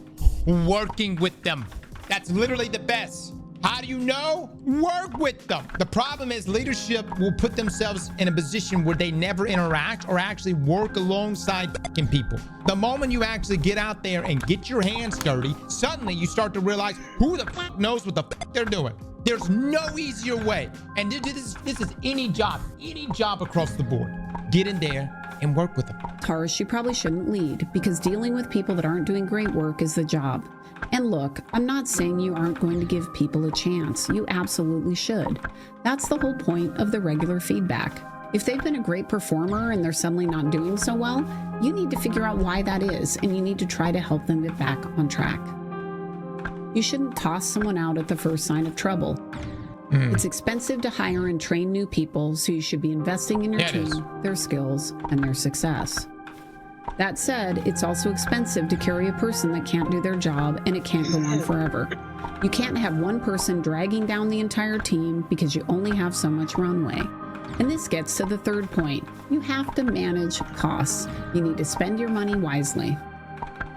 Working with them. That's literally the best. How do you know? Work with them. The problem is leadership will put themselves in a position where they never interact or actually work alongside fucking people. The moment you actually get out there and get your hands dirty, suddenly you start to realize who the fuck knows what the fuck they're doing. There's no easier way. And this is any job across the board. Get in there and work with them. Harsh, you probably shouldn't lead, because dealing with people that aren't doing great work is the job. And look, I'm not saying you aren't going to give people a chance. You absolutely should. That's the whole point of the regular feedback. If they've been a great performer and they're suddenly not doing so well, you need to figure out why that is, and you need to try to help them get back on track. You shouldn't toss someone out at the first sign of trouble. It's expensive to hire and train new people, so you should be investing in your team, their skills, and their success. That said, it's also expensive to carry a person that can't do their job, and it can't go on forever. You can't have one person dragging down the entire team because you only have so much runway. And this gets to the third point. You have to manage costs. You need to spend your money wisely.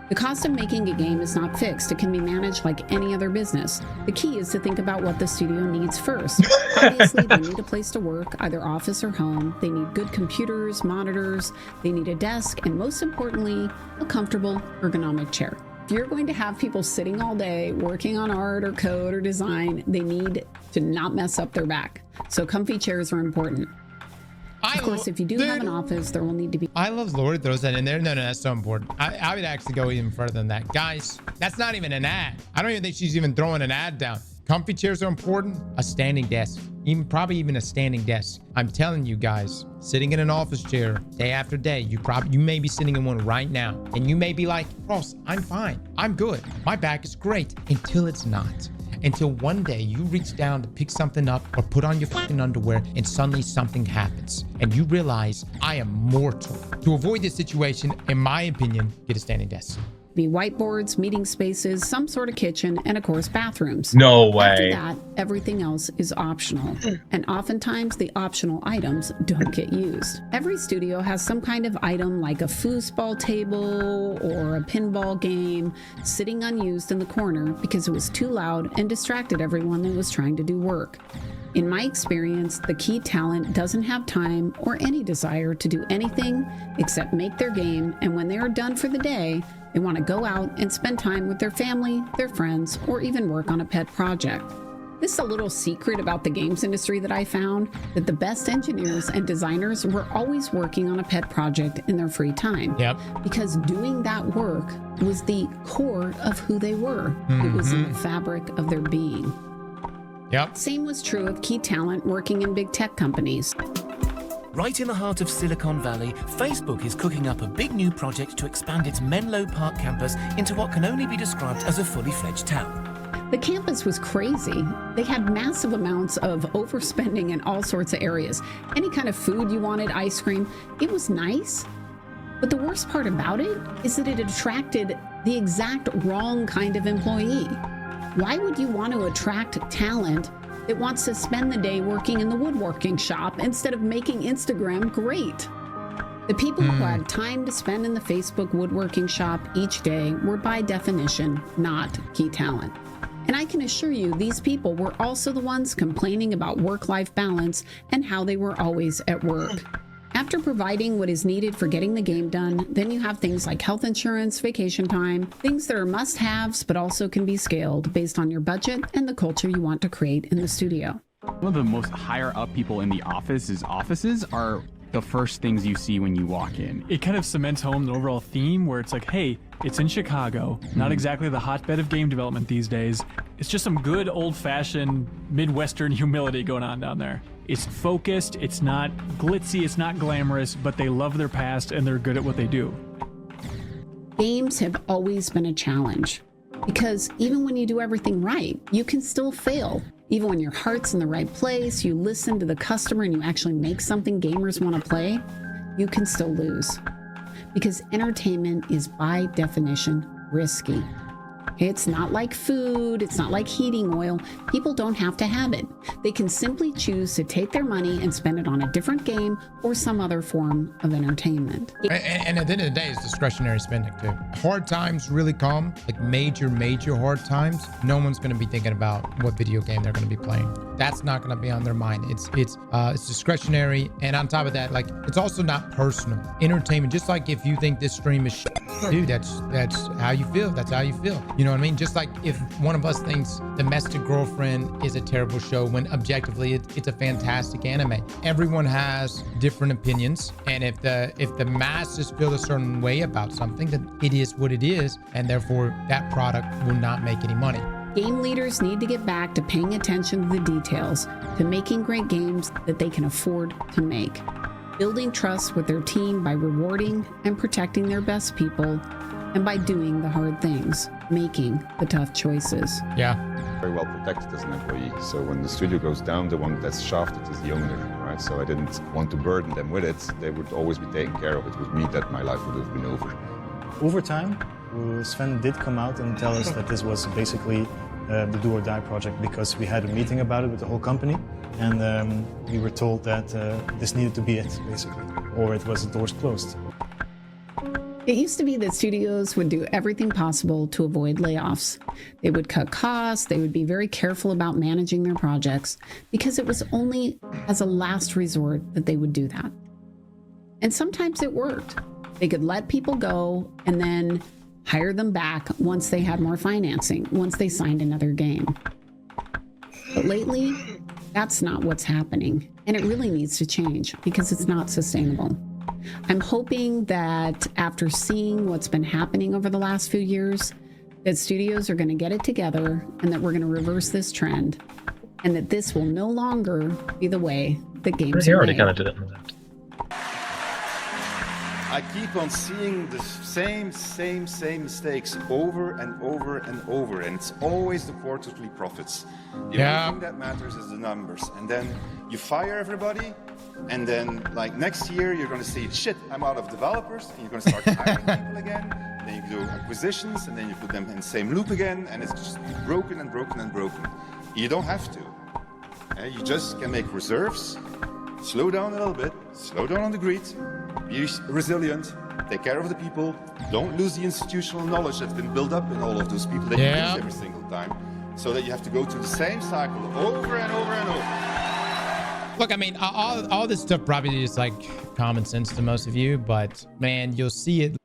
The cost of making a game is not fixed. It can be managed like any other business. The key is to think about what the studio needs first. Obviously, they need a place to work, either office or home. They need good computers, monitors, they need a desk, and most importantly, a comfortable, ergonomic chair. If you're going to have people sitting all day working on art or code or design, they need to not mess up their back. So comfy chairs are important. Of course, if you do have an office, there will need to be... I love Lori throws that in there. No, that's so important. I would actually go even further than that. Guys, that's not even an ad. I don't even think she's even throwing an ad down. Comfy chairs are important. A standing desk. Probably even a standing desk. I'm telling you guys, sitting in an office chair day after day, you may be sitting in one right now. And you may be like, Ross, I'm fine. I'm good. My back is great. Until it's not. Until one day you reach down to pick something up or put on your fucking underwear and suddenly something happens and you realize I am mortal. To avoid this situation, in my opinion, get a standing desk. Be whiteboards, meeting spaces, some sort of kitchen, and of course bathrooms. No way. After that, everything else is optional. And oftentimes the optional items don't get used. Every studio has some kind of item like a foosball table or a pinball game sitting unused in the corner because it was too loud and distracted everyone that was trying to do work. In my experience, the key talent doesn't have time or any desire to do anything except make their game, and when they are done for the day, they want to go out and spend time with their family, their friends, or even work on a pet project. This is a little secret about the games industry that I found, that the best engineers and designers were always working on a pet project in their free time. Yep. Because doing that work was the core of who they were. It was in the fabric of their being. Yep. Same was true of key talent working in big tech companies. Right in the heart of Silicon Valley, Facebook is cooking up a big new project to expand its Menlo Park campus into what can only be described as a fully fledged town. The campus was crazy. They had massive amounts of overspending in all sorts of areas. Any kind of food you wanted, ice cream, it was nice. But the worst part about it is that it attracted the exact wrong kind of employee. Why would you want to attract talent that wants to spend the day working in the woodworking shop instead of making Instagram great? The people who had time to spend in the Facebook woodworking shop each day were by definition not key talent. And I can assure you, these people were also the ones complaining about work-life balance and how they were always at work. After providing what is needed for getting the game done, then you have things like health insurance, vacation time, things that are must-haves but also can be scaled based on your budget and the culture you want to create in the studio. One of the most higher up people in the offices are the first things you see when you walk in. It kind of cements home the overall theme where it's like, hey, it's in Chicago, not exactly the hotbed of game development these days. It's just some good old-fashioned Midwestern humility going on down there. It's focused, it's not glitzy, it's not glamorous, but they love their past and they're good at what they do. Games have always been a challenge because even when you do everything right, you can still fail. Even when your heart's in the right place, you listen to the customer and you actually make something gamers want to play, you can still lose. Because entertainment is by definition risky. It's not like food, it's not like heating oil. People don't have to have it. They can simply choose to take their money and spend it on a different game or some other form of entertainment. And at the end of the day, it's discretionary spending too. Hard times really come, like major hard times. No one's going to be thinking about what video game they're going to be playing. That's not going to be on their mind. It's discretionary, and on top of that, like it's also not personal. Entertainment, just like if you think this stream is shit, dude, that's how you feel. That's how you feel. You know what I mean? Just like if one of us thinks Domestic Girlfriend is a terrible show when objectively it's a fantastic anime. Everyone has different opinions, and if the masses feel a certain way about something, then it is what it is, and therefore that product will not make any money. Game leaders need to get back to paying attention to the details, to making great games that they can afford to make, building trust with their team by rewarding and protecting their best people, and by doing the hard things, making the tough choices. Yeah. Very well protected as an employee. So when the studio goes down, the one that's shafted is the owner, right? So I didn't want to burden them with it. They would always be taken care of. It was me that my life would have been over. Over time, Sven did come out and tell us that this was basically the do or die project because we had a meeting about it with the whole company, and we were told that this needed to be it, basically, or it was the doors closed. It used to be that studios would do everything possible to avoid layoffs. They would cut costs, they would be very careful about managing their projects, because it was only as a last resort that they would do that. And sometimes it worked. They could let people go and then hire them back once they had more financing, once they signed another game. But lately, that's not what's happening, and it really needs to change because it's not sustainable. I'm hoping that after seeing what's been happening over the last few years, that studios are going to get it together and that we're going to reverse this trend, and that this will no longer be the way that games He are already made. kind of did it. I keep on seeing the same mistakes over and over and over, and it's always the quarterly profits. The only thing that matters is the numbers, and then you fire everybody, and then like next year you're going to say, shit, I'm out of developers, and you're going to start hiring people again. Then you do acquisitions, and then you put them in the same loop again, and it's just broken and broken and broken. You don't have to. You just can make reserves. Slow down a little bit, slow down on the greed, be resilient, take care of the people, don't lose the institutional knowledge that's been built up in all of those people that you lose every single time, so that you have to go through the same cycle over and over and over. Look, I mean, all this stuff probably is like common sense to most of you, but man, you'll see it.